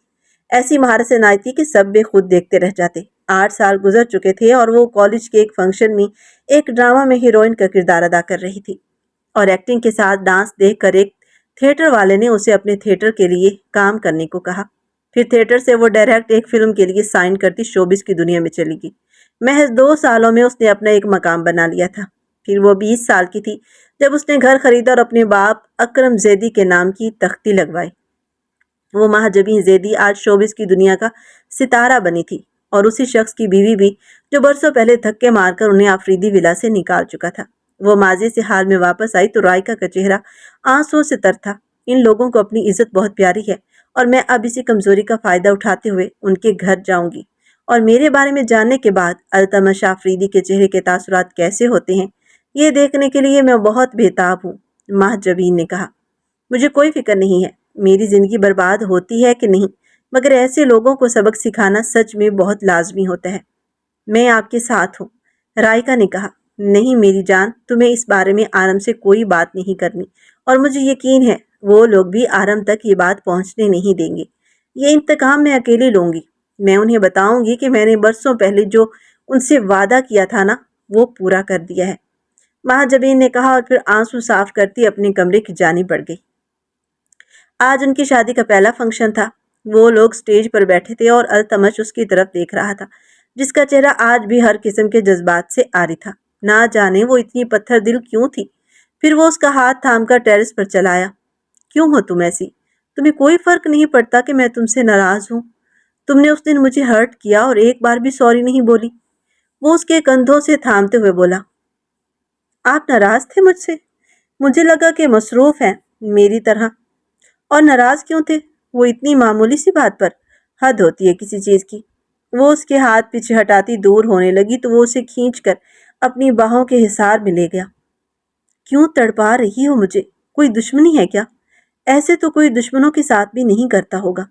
Speaker 1: ایسی مہارت سے ناچتی کہ سب بے خود دیکھتے رہ جاتے۔ 8 سال گزر چکے تھے اور وہ کالج کے ایک فنکشن میں ایک ڈرامہ میں ہیروئن کا کردار ادا کر رہی تھی، اور ایکٹنگ کے ساتھ ڈانس دیکھ کر ایک تھیٹر والے نے اسے اپنے تھیٹر کے لیے کام کرنے کو کہا۔ پھر تھیٹر سے وہ ڈائریکٹ ایک فلم کے لیے سائن کرتی شوبز کی دنیا میں چلی گئی۔ محض 2 سالوں میں اس نے اپنا ایک مقام بنا لیا تھا۔ پھر وہ 20 سال کی تھی جب اس نے گھر خریدا اور اپنے باپ اکرم زیدی کے نام کی تختی لگوائی۔ وہ مہاجبین زیدی آج شوبز کی دنیا کا ستارہ بنی تھی، اور اسی شخص کی بیوی بھی جو برسوں پہلے دھکے مار کر انہیں آفریدی ولا سے نکال چکا تھا۔ وہ ماضی سے حال میں واپس آئی تو رائکا کا چہرہ آنسوں سے تر تھا۔ ان لوگوں کو اپنی عزت بہت پیاری ہے، اور میں اب اسی کمزوری کا فائدہ اٹھاتے ہوئے ان کے گھر جاؤں گی، اور میرے بارے میں جاننے کے بعد التمش آفریدی کے چہرے کے تاثرات کیسے ہوتے ہیں یہ دیکھنے کے لیے میں بہت بےتاب ہوں۔ مہاجبین نے کہا، مجھے کوئی فکر نہیں ہے میری زندگی برباد ہوتی ہے کہ نہیں، مگر ایسے لوگوں کو سبق سکھانا سچ میں بہت لازمی ہوتا ہے۔ میں آپ کے ساتھ ہوں، رائکا نے کہا۔ نہیں میری جان، تمہیں اس بارے میں آرم سے کوئی بات نہیں کرنی، اور مجھے یقین ہے وہ لوگ بھی آرم تک یہ بات پہنچنے نہیں دیں گے۔ یہ انتقام میں اکیلی لوں گی۔ میں انہیں بتاؤں گی کہ میں نے برسوں پہلے جو ان سے وعدہ کیا تھا نا، وہ پورا کر دیا ہے، مہاجبین نے کہا، اور پھر آنسو صاف کرتی اپنے کمرے کی جانب بڑھ گئی۔ آج ان کی شادی کا پہلا فنکشن تھا۔ وہ لوگ سٹیج پر بیٹھے تھے اور التمش اس کی طرف دیکھ رہا تھا، جس کا چہرہ آج بھی ہر قسم کے جذبات سے عاری تھا۔ نہ جانے وہ اتنی پتھر دل کیوں تھی۔ پھر وہ اس کا ہاتھ تھام کر ٹیرس پر چلا آیا۔ کیوں ہو تم ایسی؟ تمہیں کوئی فرق نہیں پڑتا کہ میں تم سے ناراض ہوں؟ تم نے اس دن مجھے ہرٹ کیا اور ایک بار بھی سوری نہیں بولی۔ وہ اس کے کندھوں سے تھامتے ہوئے بولا۔ آپ ناراض تھے مجھ سے؟ مجھے لگا کہ مصروف ہیں میری طرح۔ اور ناراض کیوں تھے؟ وہ اتنی معمولی سی بات پر؟ حد ہوتی ہے کسی چیز کی۔ وہ اس کے ہاتھ پیچھے ہٹاتی دور ہونے لگی تو وہ اسے کھینچ کر اپنی باہوں کے حصار میں لے گیا۔ کیوں تڑپا رہی ہو مجھے؟ کوئی دشمنی ہے کیا؟ ایسے تو کوئی دشمنوں کے ساتھ بھی نہیں کرتا ہوگا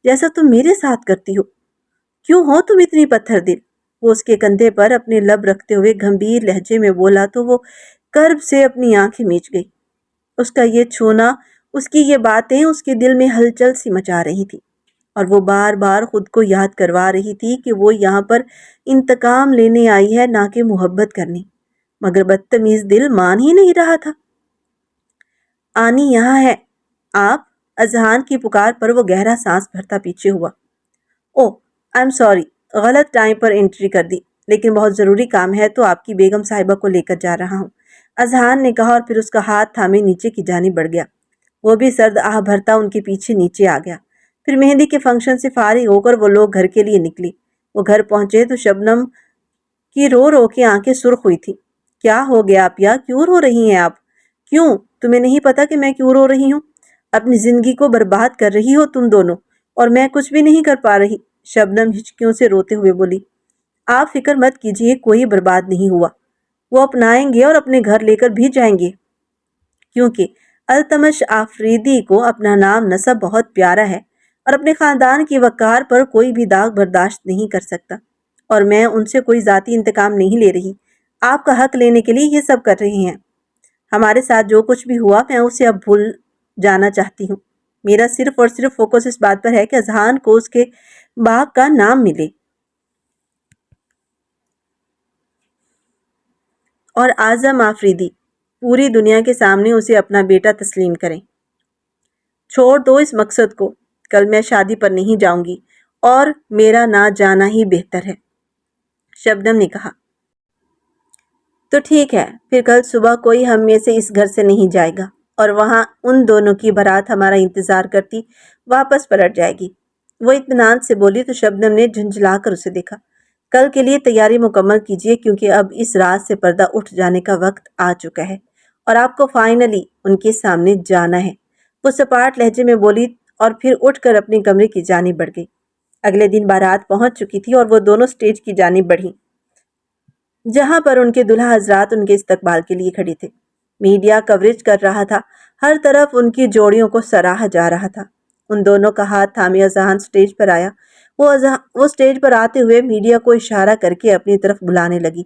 Speaker 1: جیسا تم میرے ساتھ کرتی ہو۔ کیوں ہو تم اتنی پتھر دل؟ وہ اس کے کندھے پر اپنے لب رکھتے ہوئے گھمبیر لہجے میں بولا تو وہ کرب سے اپنی آنکھیں میچ گئی۔ اس کا یہ چھونا، اس کی یہ باتیں اس کے دل میں ہلچل سی مچا رہی تھی، اور وہ بار بار خود کو یاد کروا رہی تھی کہ وہ یہاں پر انتقام لینے آئی ہے، نہ کہ محبت کرنے، مگر بدتمیز دل مان ہی نہیں رہا تھا۔ آنی یہاں ہے آپ؟ اذہان کی پکار پر وہ گہرا سانس بھرتا پیچھے ہوا۔ او آئی ایم سوری، غلط ٹائم پر انٹری کر دی، لیکن بہت ضروری کام ہے تو آپ کی بیگم صاحبہ کو لے کر جا رہا ہوں، اذہان نے کہا، اور پھر اس کا ہاتھ تھامے نیچے کی جانب بڑھ گیا۔ وہ بھی سرد آہ بھرتا ان کے پیچھے نیچے آ گیا۔ پھر مہندی کے فنکشن سے فارغ ہو کر وہ لوگ گھر کے لیے نکلی۔ وہ گھر پہنچے تو شبنم کی رو رو کے آنکھیں سرخ ہوئی تھی۔ کیا ہو گیا اپیا؟ کیوں رو رہی ہیں آپ؟ کیوں؟ تمہیں نہیں پتا کہ میں کیوں رو رہی ہوں؟ اپنی زندگی کو برباد کر رہی ہو تم دونوں، اور میں کچھ بھی نہیں کر پا رہی، شبنم ہچکیوں سے روتے ہوئے بولی۔ آپ فکر مت کیجیے، کوئی برباد نہیں ہوا۔ وہ اپنائیں گے اور اپنے گھر لے کر بھی جائیں گے، کیونکہ التمش آفریدی کو اپنا نام نسب بہت پیارا ہے اور اپنے خاندان کی وقار پر کوئی بھی داغ برداشت نہیں کر سکتا، اور میں ان سے کوئی ذاتی انتقام نہیں لے رہی، آپ کا حق لینے کے لیے یہ سب کر رہی ہیں۔ ہمارے ساتھ جو کچھ بھی ہوا میں اسے اب بھول جانا چاہتی ہوں۔ میرا صرف اور صرف فوکس اس بات پر ہے کہ اذہان کو اس کے باپ کا نام ملے اور اعظم آفریدی پوری دنیا کے سامنے اسے اپنا بیٹا تسلیم کریں۔ چھوڑ دو اس مقصد کو، کل میں شادی پر نہیں جاؤں گی اور میرا نہ جانا ہی بہتر ہے، شبنم نے کہا۔ تو ٹھیک ہے، پھر کل صبح کوئی ہم میں سے اس گھر سے نہیں جائے گا اور وہاں ان دونوں کی بارات ہمارا انتظار کرتی واپس پلٹ جائے گی، وہ اطمینان سے بولی تو شبنم نے جھنجھلا کر اسے دیکھا۔ کل کے لیے تیاری مکمل کیجیے کیونکہ اب اس راز سے پردہ اٹھ جانے کا وقت آ چکا ہے اور آپ کو فائنلی ان کے سامنے جانا ہے، وہ سپاٹ لہجے میں بولی اور پھر اٹھ کر اپنے کمرے کی جانب بڑھ گئی۔ اگلے دن بارات پہنچ چکی تھی اور وہ دونوں سٹیج کی جانب بڑھی جہاں پر ان کے دلہا حضرات ان کے استقبال کے لیے کھڑے تھے۔ میڈیا کوریج کر رہا تھا، ہر طرف ان کی جوڑیوں کو سراہا جا رہا تھا۔ ان دونوں کا ہاتھ تھامے اذہان سٹیج پر آیا، وہ سٹیج پر آتے ہوئے میڈیا کو اشارہ کر کے اپنی طرف بلانے لگی۔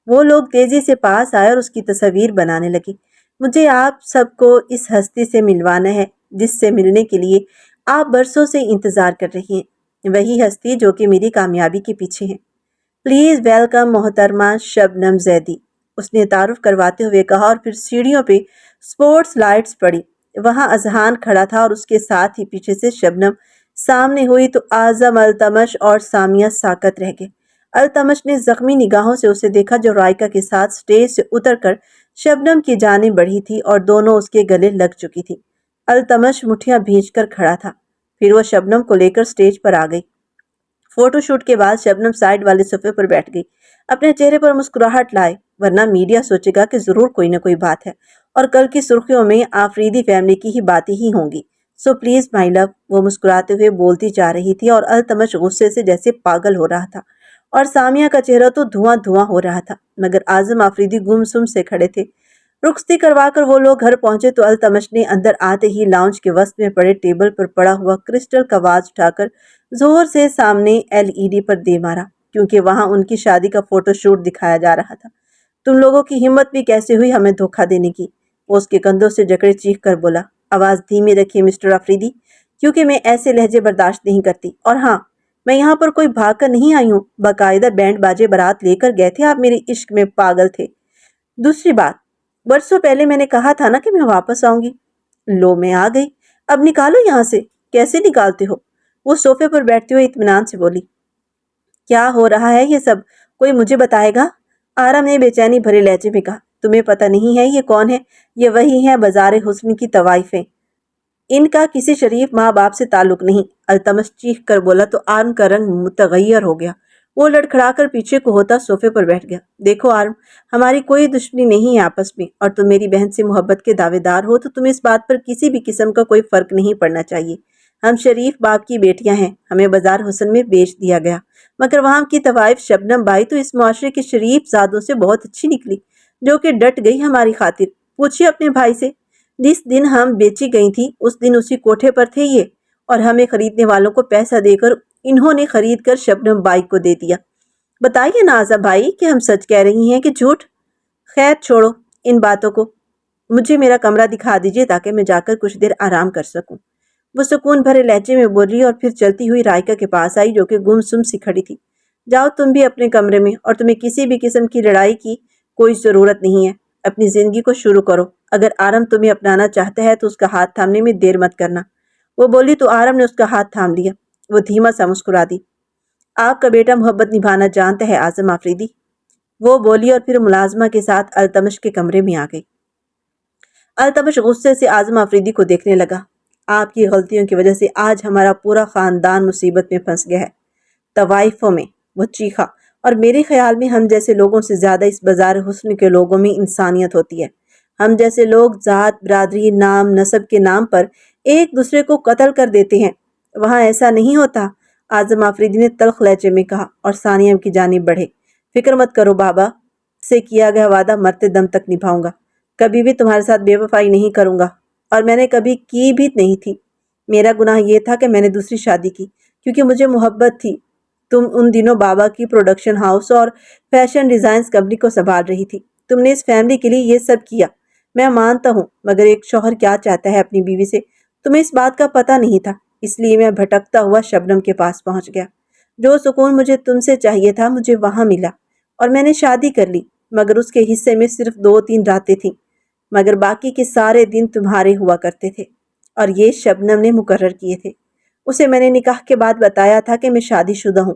Speaker 1: وہ لوگ تیزی سے پاس آئے اور اس کی تصویر بنانے لگے۔ مجھے آپ سب کو اس ہستی سے ملوانا ہے جس سے ملنے کے لیے آپ برسوں سے انتظار کر رہی ہیں، وہی ہستی جو کہ میری کامیابی کے پیچھے ہے۔ پلیز ویلکم محترمہ شبنم زیدی، اس نے تعارف کرواتے ہوئے کہا اور پھر سیڑھیوں پہ سپورٹس لائٹس پڑی۔ وہاں اذہان کھڑا تھا اور اس کے ساتھ ہی پیچھے سے شبنم سامنے ہوئی تو اعظم، التمش اور سامیہ ساکت رہ گئے۔ التمش نے زخمی نگاہوں سے اسے دیکھا جو رائکا کے ساتھ سٹیج سے اتر کر شبنم کی جانب بڑھی تھی اور دونوں اس کے گلے لگ چکی تھی۔ التمش مٹھیاں بھینچ کر کھڑا تھا، پھر وہ شبنم کو لے کر سٹیج پر آ گئی۔ فوٹو شوٹ کے بعد شبنم سائیڈ والے صفحے پر بیٹھ گئی، اپنے چہرے پر مسکراہٹ لائے، ورنہ میڈیا سوچے گا کہ ضرور کوئی نہ کوئی بات ہے اور کل کی سرخیوں میں آفریدی فیملی کی ہی باتیں ہی ہوں گی۔ سو پلیز مائی لو، وہ مسکراتے ہوئے بولتی جا رہی تھی اور التمش غصے سے جیسے پاگل ہو رہا تھا اور سامیہ کا چہرہ تو دھواں دھواں ہو رہا تھا، مگر اعظم آفریدی گمسم سے کھڑے تھے۔ رخصتی کروا کر وہ لوگ گھر پہنچے تو التمش نے اندر آتے ہی لاؤنج کے وسط میں پڑے ٹیبل پر پڑا ہوا کرسٹل کا واز اٹھا کر زور سے سامنے LED پر دے مارا، کیونکہ وہاں ان کی شادی کا فوٹو شوٹ دکھایا جا رہا تھا۔ تم لوگوں کی ہمت بھی کیسے ہوئی ہمیں دھوکہ دینے کی، وہ اس کے کندھوں سے جکڑے چیخ کر بولا۔ آواز دھیمی رکھیے مسٹر آفریدی، کیونکہ میں ایسے لہجے برداشت نہیں کرتی، اور ہاں، میں یہاں پر کوئی بھاگ کر نہیں آئی ہوں، باقاعدہ بینڈ باجے بارات لے کر گئے تھے، آپ میرے عشق میں پاگل تھے۔ دوسری بات، برسوں پہلے میں نے کہا تھا نا کہ میں واپس آؤں گی، لو میں آ گئی، اب نکالو یہاں سے۔ کیسے نکالتے ہو؟ وہ صوفے پر بیٹھتے ہوئے اطمینان سے بولی۔ کیا ہو رہا ہے یہ سب، کوئی مجھے بتائے گا؟ آرام نے بے چینی بھرے لہجے میں کہا۔ تمہیں پتہ نہیں ہے یہ کون ہے؟ یہ وہی ہے بازار حسن کی طوائفیں، ان کا کسی شریف ماں باپ سے تعلق نہیں، التمش چیخ کر بولا تو آرم کا رنگ متغیر ہو گیا۔ وہ لڑکھڑا کر پیچھے کو ہوتا صوفے پر بیٹھ گیا۔ دیکھو آرم، ہماری کوئی دشمنی نہیں ہے آپس میں، اور تم میری بہن سے محبت کے دعوے دار ہو تو تمہیں اس بات پر کسی بھی قسم کا کوئی فرق نہیں پڑنا چاہیے۔ ہم شریف باپ کی بیٹیاں ہیں، ہمیں بازار حسن میں بیچ دیا گیا، مگر وہاں کی طوائف شبنم بائی تو اس معاشرے کے شریف زادوں سے بہت اچھی نکلی، جو کہ ڈٹ گئی ہماری خاطر۔ پوچھئے اپنے بھائی سے، جس دن ہم بیچی گئی تھی اس دن اسی کوٹھے پر تھے یہ، اور ہمیں خریدنے والوں کو پیسہ دے کر انہوں نے خرید کر شبنم بائی کو دے دیا۔ بتائیے نا اعظم بھائی کہ ہم سچ کہہ رہی ہیں کہ جھوٹ؟ خیر چھوڑو ان باتوں کو، مجھے میرا کمرہ دکھا دیجیے تاکہ میں جا کر کچھ دیر آرام کر سکوں، وہ سکون بھرے لہجے میں بولی اور پھر چلتی ہوئی رائکا کے پاس آئی جو کہ گمسم سی کھڑی تھی۔ جاؤ تم بھی اپنے کمرے میں، اور تمہیں کسی بھی قسم کی لڑائی کی کوئی ضرورت نہیں ہے، اپنی زندگی کو شروع کرو۔ اگر آرم تمہیں اپنانا چاہتا ہے تو اس کا ہاتھ تھامنے میں دیر مت کرنا، وہ بولی تو آرم نے اس کا ہاتھ تھام لیا۔ وہ دھیما سا مسکرا دی۔ آپ کا بیٹا محبت نبھانا جانتا ہے اعظم آفریدی، وہ بولی اور پھر ملازمہ کے ساتھ التمش کے کمرے میں آ گئی۔ التمش غصے سے اعظم آفریدی کو دیکھنے لگا۔ آپ کی غلطیوں کی وجہ سے آج ہمارا پورا خاندان مصیبت میں پھنس گیا ہے، طوائفوں میں، وہ چیخا، اور میرے خیال میں ہم جیسے لوگوں سے زیادہ اس بازار حسن کے لوگوں میں انسانیت ہوتی ہے۔ ہم جیسے لوگ ذات، برادری، نام، نسب کے نام پر ایک دوسرے کو قتل کر دیتے ہیں، وہاں ایسا نہیں ہوتا، اعظم آفریدی نے تلخ لہجے میں کہا اور ثانیہ کی جانب بڑھے۔ فکر مت کرو بابا، سے کیا گیا وعدہ مرتے دم تک نبھاؤں گا. کبھی بھی تمہارے ساتھ بے وفائی نہیں کروں گا، اور میں نے کبھی کی بھی نہیں تھی. میرا گناہ یہ تھا کہ میں نے دوسری شادی کی کیونکہ مجھے محبت تھی. تم ان دنوں بابا کی پروڈکشن ہاؤس اور فیشن ڈیزائنز کمپنی کو سنبھال رہی تھی. تم نے اس فیملی کے لیے یہ سب کیا، میں مانتا ہوں، مگر ایک شوہر کیا چاہتا ہے اپنی بیوی سے تمہیں اس بات کا پتہ نہیں تھا. اس لیے میں بھٹکتا ہوا شبنم کے پاس پہنچ گیا. جو سکون مجھے تم سے چاہیے تھا مجھے وہاں ملا، اور میں نے شادی کر لی. مگر اس کے حصے میں صرف 2-3 راتیں تھیں، مگر باقی کے سارے دن تمہارے ہوا کرتے تھے، اور یہ شبنم نے مقرر کیے تھے. اسے میں نے نکاح کے بعد بتایا تھا کہ میں شادی شدہ ہوں.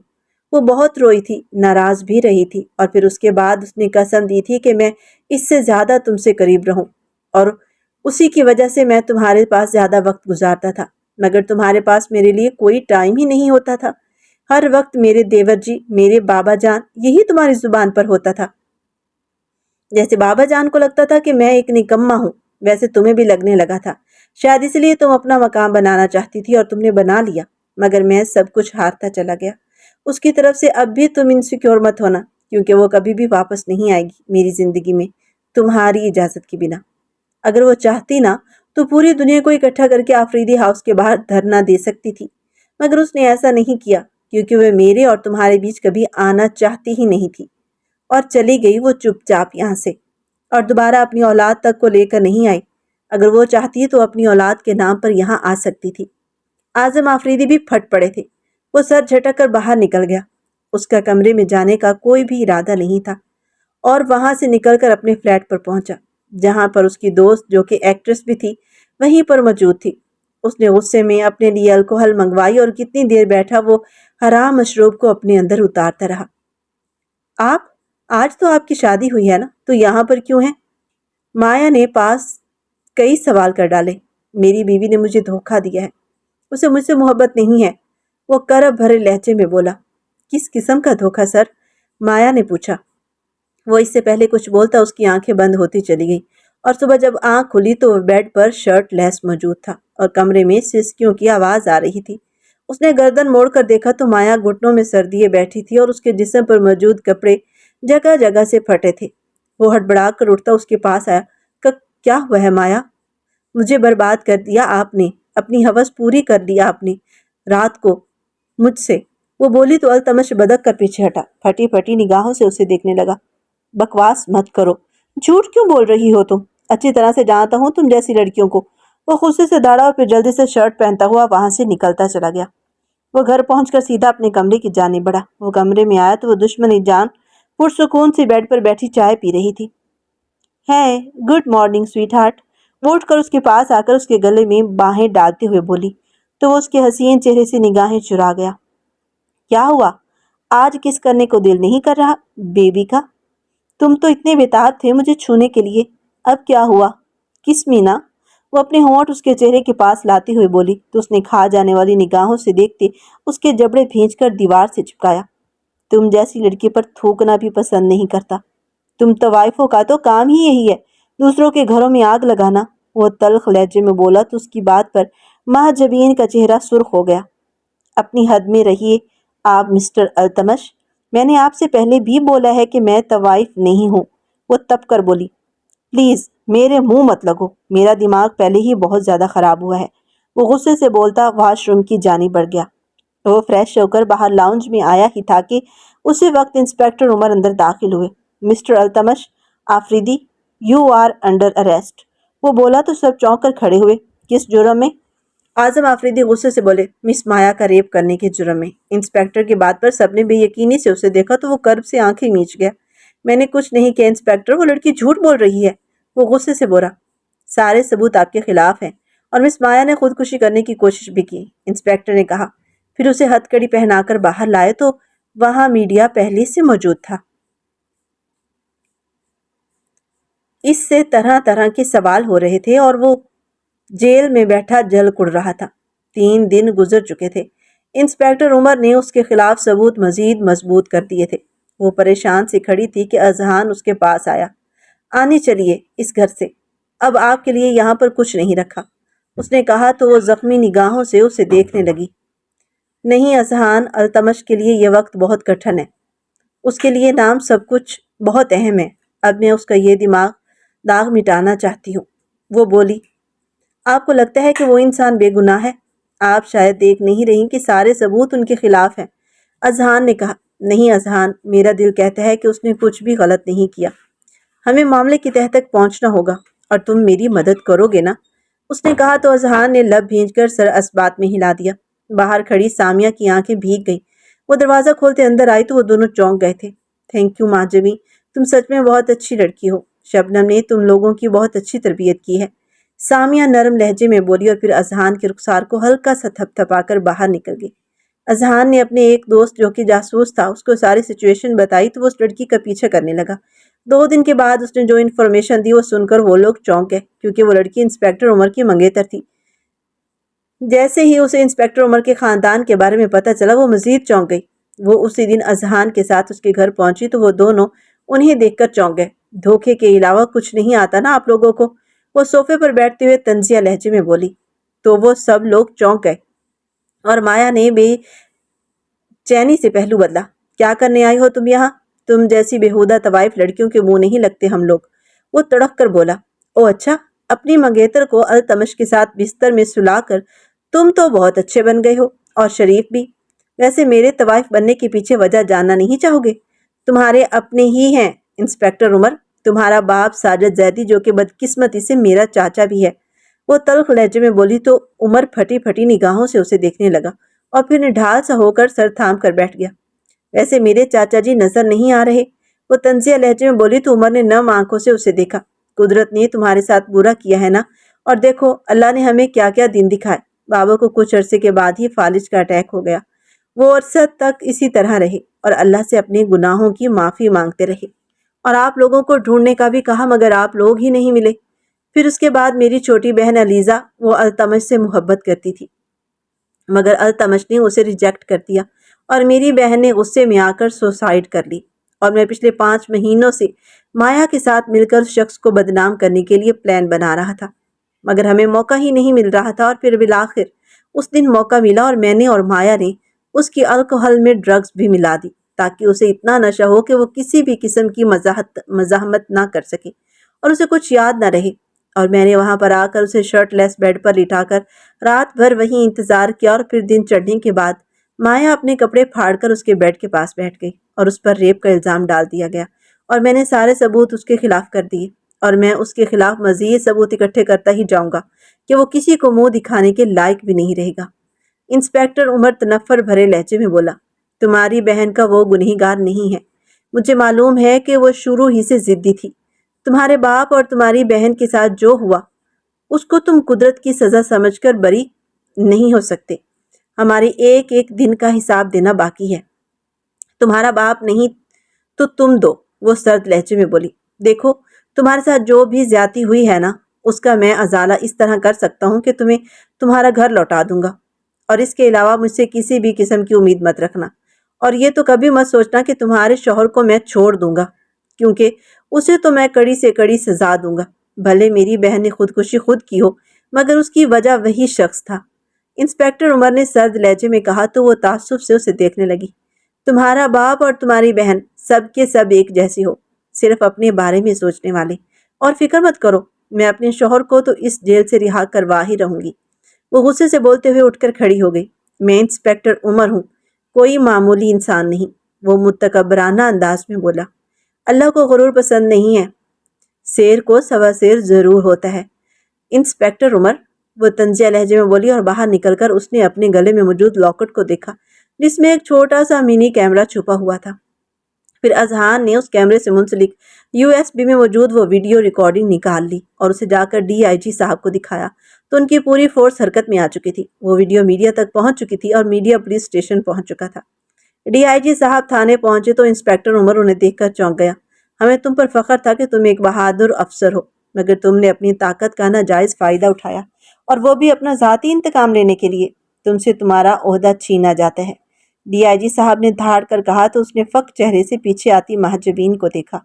Speaker 1: وہ بہت روئی تھی، ناراض بھی رہی تھی، اور پھر اس کے بعد اس نے قسم دی تھی کہ میں اس سے زیادہ تم سے قریب رہوں، اور اسی کی وجہ سے میں تمہارے پاس زیادہ وقت گزارتا تھا. مگر تمہارے پاس میرے لیے کوئی ٹائم ہی نہیں ہوتا تھا. ہر وقت میرے دیور جی، میرے بابا جان، یہی تمہاری زبان پر ہوتا تھا. جیسے بابا جان کو لگتا تھا کہ میں ایک نکما ہوں، ویسے تمہیں بھی لگنے لگا تھا. شاید اس لیے تم اپنا مقام بنانا چاہتی تھی، اور تم نے بنا لیا. مگر میں سب کچھ ہارتا چلا گیا. اس کی طرف سے اب بھی تم انسیکیور مت ہونا، کیونکہ وہ کبھی بھی واپس نہیں آئے گی میری زندگی میں تمہاری اجازت کے بنا. اگر وہ چاہتی نا تو پوری دنیا کو اکٹھا کر کے آفریدی ہاؤس کے باہر دھرنا دے سکتی تھی، مگر اس نے ایسا نہیں کیا، کیونکہ وہ میرے اور تمہارے بیچ کبھی آنا چاہتی ہی نہیں تھی. اور چلی گئی وہ چپ چاپ یہاں سے، اور دوبارہ اپنی اولاد تک کو لے کر نہیں آئی. اگر وہ چاہتی تو اپنی اولاد کے نام پر یہاں آ سکتی تھی. اعظم آفریدی بھی پھٹ پڑے تھے. وہ سر جھٹک کر باہر نکل گیا. اس کا کمرے میں جانے کا کوئی بھی ارادہ نہیں تھا، اور وہاں سے نکل کر اپنے فلیٹ پر پہنچا، جہاں پر اس کی دوست جو کہ ایکٹریس بھی تھی وہیں پر موجود تھی. اس نے غصے میں اپنے لیے الکوہل منگوائی اور کتنی دیر بیٹھا وہ حرام مشروب کو اپنے اندر اتارتا رہا. آپ آج تو آپ کی شادی ہوئی ہے نا، تو یہاں پر کیوں ہیں؟ مایا نے پاس کئی سوال کر ڈالے. میری بیوی نے مجھے دھوکہ دیا ہے، اسے مجھ سے محبت نہیں ہے، وہ کرب بھرے لہجے میں بولا. کس قسم کا دھوکہ سر؟ مایا نے پوچھا. وہ اس سے پہلے کچھ بولتا اس کی آنکھیں بند ہوتی چلی گئی، اور صبح جب آنکھ کھلی تو وہ بیڈ پر شرٹ لیس موجود تھا، اور کمرے میں سسکیوں کی آواز آ رہی تھی. اس نے گردن موڑ کر دیکھا تو مایا گھٹنوں میں سر دیے بیٹھی تھی، اور اس کے جسم پر موجود کپڑے جگہ جگہ سے پھٹے تھے. وہ ہڑبڑا کر اٹھتا اس کے پاس آیا. کیا ہوا ہے مایا؟ مجھے برباد کر دیا آپ نے، اپنی ہوس پوری کر دیا آپ نے رات کو مجھ سے. وہ بولی تو التمش بدک کر پیچھے ہٹا، پھٹی پھٹی نگاہوں سے اسے دیکھنے لگا. بکواس مت کرو، جھوٹ کیوں بول رہی ہو تم؟ اچھی طرح سے جانتا ہوں تم جیسی لڑکیوں کو. وہ غصے سے داڑا اور پھر جلدی سے شرٹ پہنتا ہوا وہاں سے نکلتا چلا گیا. وہ گھر پہنچ کر سیدھا اپنے کمرے کی جانب بڑھا. وہ کمرے میں آیا تو وہ دشمنی جان پرسکون سی بیڈ پر بیٹھی چائے پی رہی تھی. ہے گڈ مارننگ سویٹ ہارٹ. وہ اٹھ کر اس کے پاس آ کر اس کے گلے میں باہیں ڈالتے ہوئے بولی، تو وہ اس کے حسین چہرے سے نگاہیں چرا گیا. کیا ہوا؟ آج کس کرنے کو دل نہیں کر رہا بیبی کا؟ تم تو اتنے بےتاب تھے مجھے چھونے کے لیے، اب کیا ہوا؟ کس مینا؟ وہ اپنے ہونٹ اس کے چہرے کے پاس لاتی ہوئے بولی، تو اس نے کھا جانے والی نگاہوں سے دیکھتے اس کے جبڑے بھینچ کر دیوار سے چپکایا. تم جیسی لڑکی پر تھوکنا بھی پسند نہیں کرتا. تم طوائفوں کا تو کام ہی یہی ہے، دوسروں کے گھروں میں آگ لگانا. وہ تلخ لہجے میں بولا تو اس کی بات پر مہجبین کا چہرہ سرخ ہو گیا. اپنی حد میں رہیے آپ مسٹر التمش، میں نے آپ سے پہلے بھی بولا ہے کہ میں طوائف نہیں ہوں. وہ تپ کر بولی. پلیز میرے منہ مت لگو، میرا دماغ پہلے ہی بہت زیادہ خراب ہوا ہے. وہ غصے سے بولتا واش روم کی جانب بڑھ گیا. وہ فریش ہو کر باہر لاؤنج میں آیا ہی تھا کہ اسی وقت انسپیکٹر عمر اندر داخل ہوئے. Mister Altamash Afridi, you are under arrest. وہ بولا تو سب چونک کر کھڑے ہوئے. کس جرم میں؟ اعظم آفریدی غصے سے بولے. مس مایا کا ریپ کرنے کے جرم میں. انسپیکٹر کی بات پر سب نے بے یقینی سے اسے دیکھا تو وہ کرب سے آنکھیں میچ گیا. میں نے کچھ نہیں کیا انسپیکٹر، وہ لڑکی جھوٹ بول رہی ہے. وہ غصے سے بولا. سارے ثبوت آپ کے خلاف ہیں، اور مس مایا نے خودکشی کرنے کی کوشش بھی کی، انسپیکٹر نے کہا. پھر اسے ہتھ کڑی پہنا کر باہر لائے تو وہاں میڈیا پہلے سے موجود تھا. اس سے طرح طرح کے سوال ہو رہے تھے، اور وہ جیل میں بیٹھا جل کڑ رہا تھا. 3 دن گزر چکے تھے. انسپیکٹر عمر نے اس کے خلاف ثبوت مزید مضبوط کر دیے تھے. وہ پریشان سی کھڑی تھی کہ اذہان اس کے پاس آیا. آنی چلیے اس گھر سے، اب آپ کے لیے یہاں پر کچھ نہیں رکھا، اس نے کہا تو وہ زخمی نگاہوں سے اسے دیکھنے لگی. نہیں اذہان، التمش کے لیے یہ وقت بہت کٹھن ہے، اس کے لیے نام سب کچھ بہت اہم ہے. اب میں اس کا یہ داغ مٹانا چاہتی ہوں۔ وہ بولی، آپ کو لگتا ہے کہ وہ انسان بے گناہ ہے؟ آپ شاید دیکھ نہیں رہی کہ سارے ثبوت ان کے خلاف ہیں۔ اذہان نے کہا، نہیں اذہان، میرا دل کہتا ہے کہ اس نے کچھ بھی غلط نہیں کیا۔ ہمیں معاملے کی تہہ تک پہنچنا ہوگا اور تم میری مدد کرو گے نا؟ اس نے کہا تو اذہان نے لب بھیج کر سر اسبات میں ہلا دیا۔ باہر کھڑی سامیہ کی آنکھیں بھیگ گئیں۔ وہ دروازہ کھولتے اندر آئی تو وہ دونوں چونک گئے تھے۔ تھینک یو ماجوی، تم سچ میں بہت اچھی لڑکی ہو۔ شبنم نے تم لوگوں کی بہت اچھی تربیت کی ہے، سامیہ نرم لہجے میں بولی اور پھر اذہان کے رخسار کو ہلکا سا تھپ تھپا کر باہر نکل گئی۔ اذہان نے اپنے ایک دوست جو کہ جاسوس تھا اس کو ساری سچویشن بتائی تو وہ اس لڑکی کا پیچھا کرنے لگا۔ 2 دن کے بعد اس نے جو انفارمیشن دی وہ سن کر وہ لوگ چونک گئے، کیونکہ وہ لڑکی انسپیکٹر عمر کی منگیتر تھی۔ جیسے ہی اسے انسپیکٹر عمر کے خاندان کے بارے میں پتہ چلا وہ مزید چونک گئی۔ وہ اسی دن اذہان کے ساتھ اس کے گھر پہنچی تو وہ دونوں انہیں دیکھ کر چونک گئے۔ دھوکے کے علاوہ کچھ نہیں آتا نا آپ لوگوں کو؟ وہ صوفے پر بیٹھتے ہوئے طنزیہ لہجے میں بولی۔ تو وہ سب لوگ چونک گئے اور مایا نے بے چینی سے پہلو بدلا۔ کیا کرنے آئی ہو تم یہاں؟ تم جیسی بےہودہ طوائف لڑکیوں کے منہ نہیں لگتے ہم لوگ۔ وہ تڑک کر بولا۔ او اچھا، اپنی منگیتر کو التمش کے ساتھ بستر میں سلا کر تم تو بہت اچھے بن گئے ہو اور شریف بھی۔ ویسے میرے طوائف بننے کے پیچھے وجہ جاننا نہیں چاہو گے؟ تمہارے اپنے ہی ہیں انسپیکٹر عمر، تمہارا باپ ساجد زیدی جو کہ بدقسمتی سے میرا چاچا بھی ہے۔ وہ تلخ لہجے میں بولی تو عمر پھٹی پھٹی نگاہوں سے اسے دیکھنے لگا اور پھر نڈھال سا ہو کر سر تھام کر بیٹھ گیا۔ ویسے میرے چاچا جی نظر نہیں آ رہے؟ وہ طنزیہ لہجے میں بولی تو عمر نے نم آنکھوں سے اسے دیکھا۔ قدرت نے تمہارے ساتھ برا کیا ہے نا، اور دیکھو اللہ نے ہمیں کیا کیا دن دکھائے۔ بابا کو کچھ عرصے کے بعد ہی فالج کا اٹیک ہو گیا۔ وہ عرصہ تک اسی طرح رہے اور اللہ سے اپنے گناہوں کی معافی مانگتے رہے، اور آپ لوگوں کو ڈھونڈنے کا بھی کہا مگر آپ لوگ ہی نہیں ملے۔ پھر اس کے بعد میری چھوٹی بہن علیزہ، وہ التمش سے محبت کرتی تھی مگر التمش نے اسے ریجیکٹ کر دیا اور میری بہن نے غصے میں آ کر سوسائیڈ کر لی، اور میں پچھلے 5 مہینوں سے مایا کے ساتھ مل کر اس شخص کو بدنام کرنے کے لیے پلان بنا رہا تھا مگر ہمیں موقع ہی نہیں مل رہا تھا، اور پھر بالآخر اس دن موقع ملا اور میں نے اور مایا نے اس کی الکحل میں ڈرگز بھی ملا دی تاکہ اسے اتنا نشہ ہو کہ وہ کسی بھی قسم کی مزاحمت نہ کر سکے اور اسے کچھ یاد نہ رہے، اور میں نے وہاں پر آ کر اسے شرٹ لیس بیڈ پر لٹا کر رات بھر وہیں انتظار کیا، اور پھر دن چڑھنے کے بعد مایا اپنے کپڑے پھاڑ کر اس کے بیڈ کے پاس بیٹھ گئی اور اس پر ریپ کا الزام ڈال دیا گیا، اور میں نے سارے ثبوت اس کے خلاف کر دیے، اور میں اس کے خلاف مزید ثبوت اکٹھے کرتا ہی جاؤں گا کہ وہ کسی کو منہ دکھانے کے لائق بھی نہیں رہے گا۔ انسپیکٹر عمر تنفر بھرے لہجے میں بولا، تمہاری بہن کا وہ گنہگار نہیں ہے، مجھے معلوم ہے کہ وہ شروع ہی سے ضدی تھی۔ تمہارے باپ اور تمہاری بہن کے ساتھ جو ہوا اس کو تم قدرت کی سزا سمجھ کر بری نہیں ہو سکتے۔ ہمارے ایک ایک دن کا حساب دینا باقی ہے۔ تمہارا باپ نہیں تو تم دو، وہ سرد لہجے میں بولی۔ دیکھو تمہارے ساتھ جو بھی زیادتی ہوئی ہے نا، اس کا میں ازالہ اس طرح کر سکتا ہوں کہ تمہیں تمہارا گھر لوٹا دوں گا، اور اس کے علاوہ مجھ سے کسی بھی قسم کی امید مت رکھنا، اور یہ تو کبھی مت سوچنا کہ تمہارے شوہر کو میں چھوڑ دوں گا، کیونکہ اسے تو میں کڑی سے کڑی سزا دوں گا۔ بھلے میری بہن نے خودکشی خود کی ہو مگر اس کی وجہ وہی شخص تھا، انسپیکٹر عمر نے سرد لہجے میں کہا تو وہ تعصب سے اسے دیکھنے لگی۔ تمہارا باپ اور تمہاری بہن سب کے سب ایک جیسی ہو، صرف اپنے بارے میں سوچنے والے، اور فکر مت کرو، میں اپنے شوہر کو تو اس جیل سے رہا کروا ہی رہوں گی۔ وہ غصے سے بولتے ہوئے اٹھ کر کھڑی ہو گئی۔ میں انسپیکٹر عمر ہوں، کوئی معمولی انسان نہیں، وہ متکبرانہ انداز میں بولا۔ اللہ کو غرور پسند نہیں ہے، شیر کو سوا شیر ضرور ہوتا ہے۔ انسپیکٹر عمر، وہ طنزیہ لہجے میں بولی، اور باہر نکل کر اس نے اپنے گلے میں موجود لاکٹ کو دیکھا جس میں ایک چھوٹا سا منی کیمرہ چھپا ہوا تھا۔ پھر اذہان نے اس کیمرے سے منسلک USB میں موجود وہ ویڈیو ریکارڈنگ نکال لی اور اسے جا کر DIG صاحب کو دکھایا تو ان کی پوری فورس حرکت میں آ چکی تھی۔ وہ ویڈیو میڈیا تک پہنچ چکی تھی اور میڈیا پولیس اسٹیشن پہنچ چکا تھا۔ DIG صاحب تھانے پہنچے تو انسپیکٹر عمر انہیں دیکھ کر چونک گیا۔ ہمیں تم پر فخر تھا کہ تم ایک بہادر افسر ہو، مگر تم نے اپنی طاقت کا ناجائز فائدہ اٹھایا، اور وہ بھی اپنا ذاتی انتقام لینے کے لیے۔ تم سے تمہارا عہدہ چھینا جاتا ہے، DIG صاحب نے دھاڑ کر کہا تو اس نے فک چہرے سے پیچھے آتی محجبین کو دیکھا۔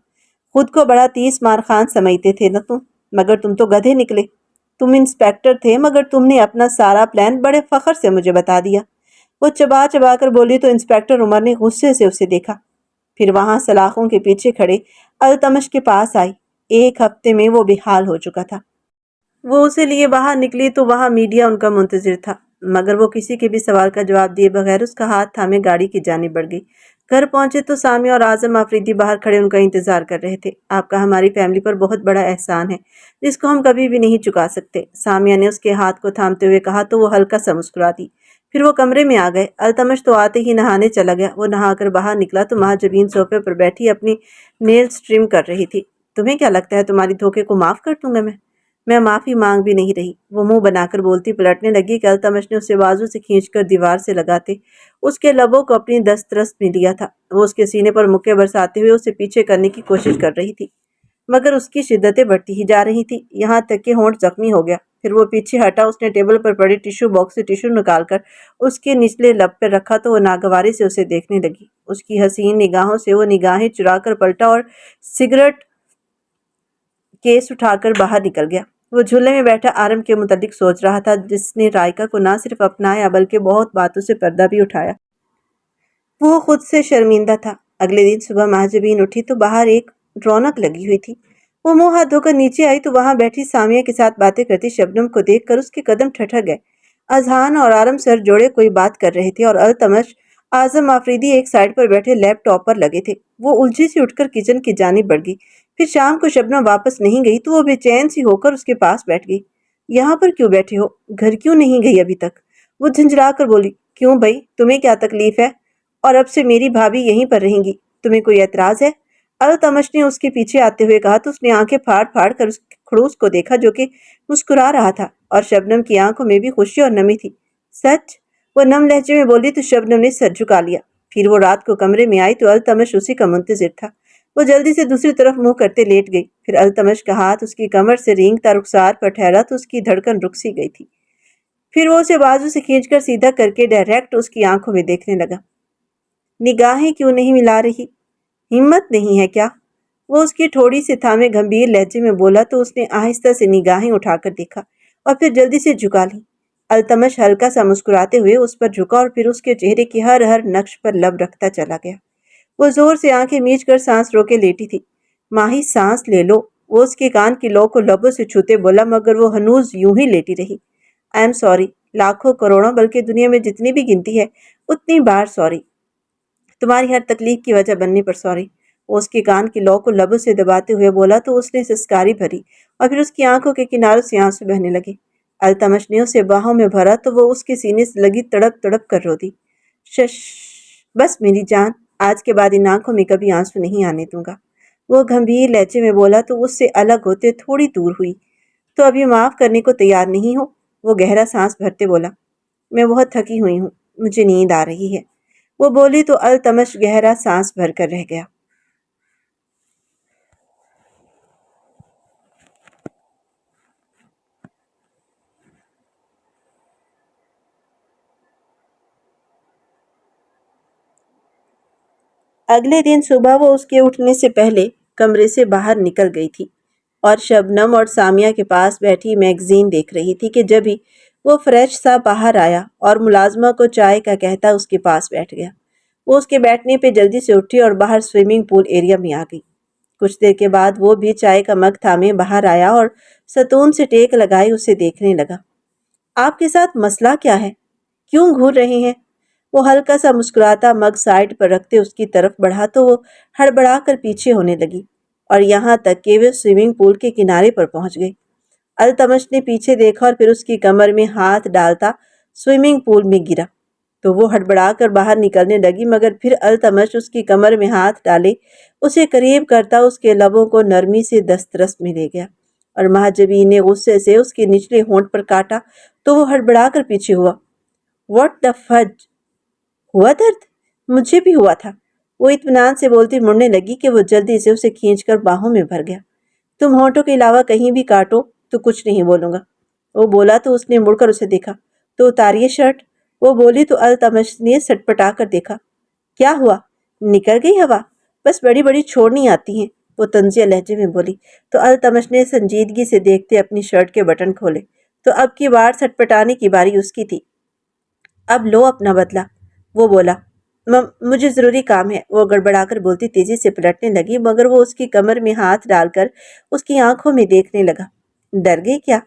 Speaker 1: خود کو بڑا 30 مار خان سمجھتے تھے نا تم، مگر تم تو گدھے نکلے۔ تم انسپیکٹر تھے مگر تم نے اپنا سارا پلان بڑے فخر سے مجھے بتا دیا۔ وہ چبا چبا کر بولی تو انسپیکٹر عمر نے غصے سے اسے دیکھا۔ پھر وہاں سلاخوں کے پیچھے کھڑے التمش کے پاس آئی۔ 1 ہفتے میں وہ بے حال ہو چکا تھا۔ وہ اسے لیے باہر نکلی تو وہاں میڈیا ان کا منتظر تھا، مگر وہ کسی کے بھی سوال کا جواب دیے بغیر اس کا ہاتھ تھامے گاڑی کی جانب بڑھ گئی۔ گھر پہنچے تو سامیہ اور اعظم آفریدی باہر کھڑے ان کا انتظار کر رہے تھے۔ آپ کا ہماری فیملی پر بہت بڑا احسان ہے جس کو ہم کبھی بھی نہیں چکا سکتے، سامیہ نے اس کے ہاتھ کو تھامتے ہوئے کہا تو وہ ہلکا سا مسکرا دی۔ پھر وہ کمرے میں آ گئے۔ التمش تو آتے ہی نہانے چلا گیا۔ وہ نہا کر باہر نکلا تو مہاجبین صوفے پر بیٹھی اپنی نیلز ٹرم کر رہی تھی۔ تمہیں کیا لگتا ہے تمہاری دھوکے کو معاف کر دوں گا میں معافی مانگ بھی نہیں رہی، وہ منہ بنا کر بولتی پلٹنے لگی کہ التمش نے اسے بازو سے کھینچ کر دیوار سے لگاتے اس کے لبوں کو اپنی دسترس میں لیا تھا۔ وہ اس کے سینے پر مکے برساتے ہوئے اسے پیچھے کرنے کی کوشش کر رہی تھی، مگر اس کی شدتیں بڑھتی ہی جا رہی تھی، یہاں تک کہ ہونٹ زخمی ہو گیا۔ پھر وہ پیچھے ہٹا، اس نے ٹیبل پر پڑے ٹیشو باکس سے ٹیشو نکال کر اس کے نچلے لب پر رکھا تو وہ ناگواری سے اسے دیکھنے لگی۔ اس کی حسین نگاہوں سے وہ نگاہیں چرا کر پلٹا اور سگریٹ کیس اٹھا کر باہر نکل گیا۔ وہ جھولے میں بیٹھا آرم کے متعلق سوچ رہا تھا جس نے رائکا کو نہ صرف اپنایا بلکہ بہت باتوں سے پردہ بھی اٹھایا۔ وہ خود سے شرمندہ تھا۔ اگلے دن صبح مہاجبین اٹھی تو باہر ایک رونق لگی ہوئی تھی۔ وہ منہ ہاتھ دھو کر نیچے آئی تو وہاں بیٹھی سامیہ کے ساتھ باتیں کرتی شبنم کو دیکھ کر اس کے قدم ٹھٹر گئے۔ اذہان اور آرم سر جوڑے کوئی بات کر رہے تھے اور التمش اعظم آفریدی ایک سائڈ پر بیٹھے لیپ ٹاپ پر لگے تھے۔ وہ الجھی سی اٹھ کر کچن کی جانب بڑھ گئی۔ پھر شام کو شبنم واپس نہیں گئی تو وہ بے چین سی ہو کر اس کے پاس بیٹھ گئی۔ یہاں پر کیوں بیٹھے ہو؟ گھر کیوں نہیں گئی ابھی تک؟ وہ جھنجھلا کر بولی۔ کیوں بھائی، تمہیں کیا تکلیف ہے؟ اور اب سے میری بھابھی یہیں پر رہیں گی، تمہیں کوئی اعتراض ہے؟ التمش نے اس کے پیچھے آتے ہوئے کہا تو اس نے آنکھیں پھاڑ پھاڑ کر اس خڑوس کو دیکھا جو کہ مسکرا رہا تھا، اور شبنم کی آنکھوں میں بھی خوشی اور نمی تھی۔ سچ؟ وہ نم لہجے میں بولی تو شبنم نے سر جھکا لیا۔ پھر وہ رات کو کمرے میں آئی تو التمش اسی کا منتظر تھا۔ وہ جلدی سے دوسری طرف منہ کرتے لیٹ گئی۔ پھر التمش کا ہاتھ اس کی کمر سے رینگتا رخسار پر ٹھہرا تو اس کی دھڑکن رک سی گئی تھی۔ پھر وہ اسے بازو سے کھینچ کر سیدھا کر کے ڈائریکٹ اس کی آنکھوں میں دیکھنے لگا۔ نگاہیں کیوں نہیں ملا رہی؟ ہمت نہیں ہے کیا؟ وہ اس کی تھوڑی سے تھامے گمبھیر لہجے میں بولا تو اس نے آہستہ سے نگاہیں اٹھا کر دیکھا اور پھر جلدی سے جھکا لی۔ التمش ہلکا سا مسکراتے ہوئے اس پر جھکا اور پھر اس کے چہرے کی ہر نقش پر لب رکھتا چلا گیا۔ وہ زور سے آنکھیں میچ کر سانس روکے لیٹی تھی۔ ماہی سانس لے لو، وہ اس کے کان کی لو کو لبوں سے چھوتے بولا، مگر وہ ہنوز یوں ہی لیٹی رہی۔ آئی ایم سوری، لاکھوں کروڑوں بلکہ دنیا میں جتنی بھی گنتی ہے اتنی بار سوری، تمہاری ہر تکلیف کی وجہ بننے پر سوری۔ وہ اس کے کان کی لو کو لبوں سے دباتے ہوئے بولا تو اس نے سسکاری بھری اور پھر اس کی آنکھوں کے کناروں سے آنسو بہنے لگے۔ التمش نے اسے باہوں میں بھرا تو وہ اس کے سینے سے لگی تڑپ تڑپ کر رو دی۔ شش، بس میری جان، آج کے بعد ان آنکھوں میں کبھی آنسو نہیں آنے دوں گا، وہ گمبھیر لہجے میں بولا تو اس سے الگ ہوتے تھوڑی دور ہوئی۔ تو ابھی معاف کرنے کو تیار نہیں ہو؟ وہ گہرا سانس بھرتے بولا۔ میں بہت تھکی ہوئی ہوں، مجھے نیند آ رہی ہے، وہ بولی تو التمش گہرا سانس بھر کر رہ گیا۔ اگلے دن صبح وہ اس کے اٹھنے سے پہلے کمرے سے باہر نکل گئی تھی اور شبنم اور سامیہ کے پاس بیٹھی میگزین دیکھ رہی تھی کہ جبھی وہ فریش سا باہر آیا اور ملازمہ کو چائے کا کہتا اس کے پاس بیٹھ گیا۔ وہ اس کے بیٹھنے پہ جلدی سے اٹھی اور باہر سوئمنگ پول ایریا میں آ گئی۔ کچھ دیر کے بعد وہ بھی چائے کا مگ تھامے باہر آیا اور ستون سے ٹیک لگائے اسے دیکھنے لگا۔ آپ کے ساتھ مسئلہ کیا ہے؟ کیوں گھور رہے ہیں؟ وہ ہلکا سا مسکراتا مگ سائڈ پر رکھتے اس کی طرف بڑھا تو وہ ہڑبڑا کر پیچھے ہونے لگی اور یہاں تک کہ وہ سوئمنگ پول کے کنارے پر پہنچ گئی۔ التمش نے پیچھے دیکھا اور پھر اس کی کمر میں ہاتھ ڈالتا سوئمنگ پول میں گرا تو وہ ہڑبڑا کر باہر نکلنے لگی، مگر پھر التمش اس کی کمر میں ہاتھ ڈالے اسے قریب کرتا اس کے لبوں کو نرمی سے دسترس میں لے گیا اور مہاجبین نے غصے سے اس کے نچلے ہونٹ پر کاٹا تو وہ ہڑبڑا کر پیچھے ہوا۔ What the fudge? ہوا درد؟ مجھے بھی ہوا تھا، وہ اطمینان سے بولتی مڑنے لگی کہ وہ جلدی سے اسے کھینچ کر باہوں میں بھر گیا۔ تم ہونٹوں کے علاوہ کہیں بھی کاٹو تو کچھ نہیں بولوں گا، وہ بولا تو اس نے مڑ کر اسے دیکھا۔ تو اتاریے شرٹ، وہ بولی تو التمش نے سٹپٹا کر دیکھا۔ کیا ہوا؟ نکل گئی ہوا؟ بس بڑی بڑی چھوڑنی آتی ہیں، وہ طنزیہ لہجے میں بولی تو التمش نے سنجیدگی سے دیکھتے اپنی شرٹ کے بٹن کھولے تو اب کی بار سٹپٹانے کی باری اس کی تھی۔ اب لو اپنا بدلہ، وہ بولا۔ مجھے ضروری کام ہے، وہ گڑبڑا کر بولتی تیزی سے پلٹنے لگی، مگر وہ اس کی کمر میں ہاتھ ڈال کر اس کی آنکھوں میں دیکھنے لگا۔ ڈر گئی کیا؟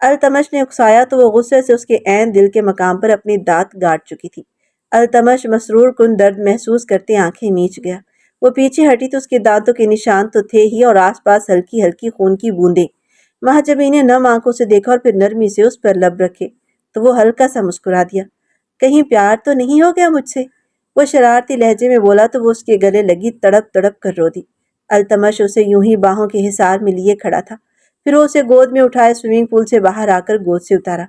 Speaker 1: التمش نے اکسایا تو وہ غصے سے اس کے عین دل کے مقام پر اپنی دانت گاڑ چکی تھی۔ التمش مسرور کن درد محسوس کرتے آنکھیں میچ گیا۔ وہ پیچھے ہٹی تو اس کے دانتوں کے نشان تو تھے ہی، اور آس پاس ہلکی ہلکی خون کی بوندیں۔ مہاجبین نے نم آنکھوں سے دیکھا اور پھر نرمی سے اس پر لب رکھے تو وہ ہلکا سا مسکرا دیا۔ کہیں پیار تو نہیں ہو گیا مجھ سے؟ وہ شرارتی لہجے میں بولا تو وہ اس کے گلے لگی، تڑپ تڑپ کر رو دی۔ التمش اسے یوں ہی باہوں کے حصار میں لیے کھڑا تھا۔ پھر وہ اسے گود میں اٹھائے سوئمنگ پول سے باہر آ کر گود سے اتارا۔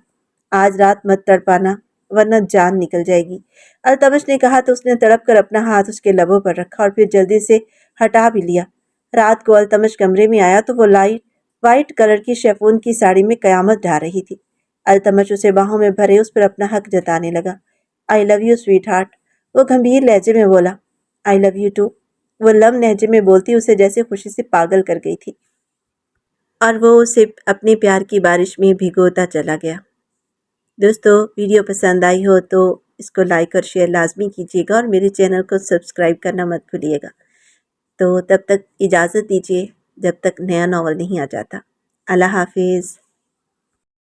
Speaker 1: آج رات مت تڑپانا ورنہ جان نکل جائے گی، التمش نے کہا تو اس نے تڑپ کر اپنا ہاتھ اس کے لبوں پر رکھا اور پھر جلدی سے ہٹا بھی لیا۔ رات کو التمش کمرے میں آیا تو وہ وائٹ کلر کی شیفون کی ساڑی میں قیامت ڈھا رہی تھی۔ التمش اسے باہوں میں بھرے اس پر اپنا حق جتانے لگا۔ آئی لو یو سویٹ ہارٹ، وہ گھمبیر لہجے میں بولا۔ آئی لو یو ٹو، وہ لم لہجے میں بولتی اسے جیسے خوشی سے پاگل کر گئی تھی، اور وہ اسے اپنے پیار کی بارش میں بھگوتا چلا گیا۔ دوستو، ویڈیو پسند آئی ہو تو اس کو لائک اور شیئر لازمی کیجیے گا، اور میرے چینل کو سبسکرائب کرنا مت بھولیے گا۔ تو تب تک اجازت دیجیے جب تک نیا ناول نہیں آ جاتا۔ اللہ حافظ۔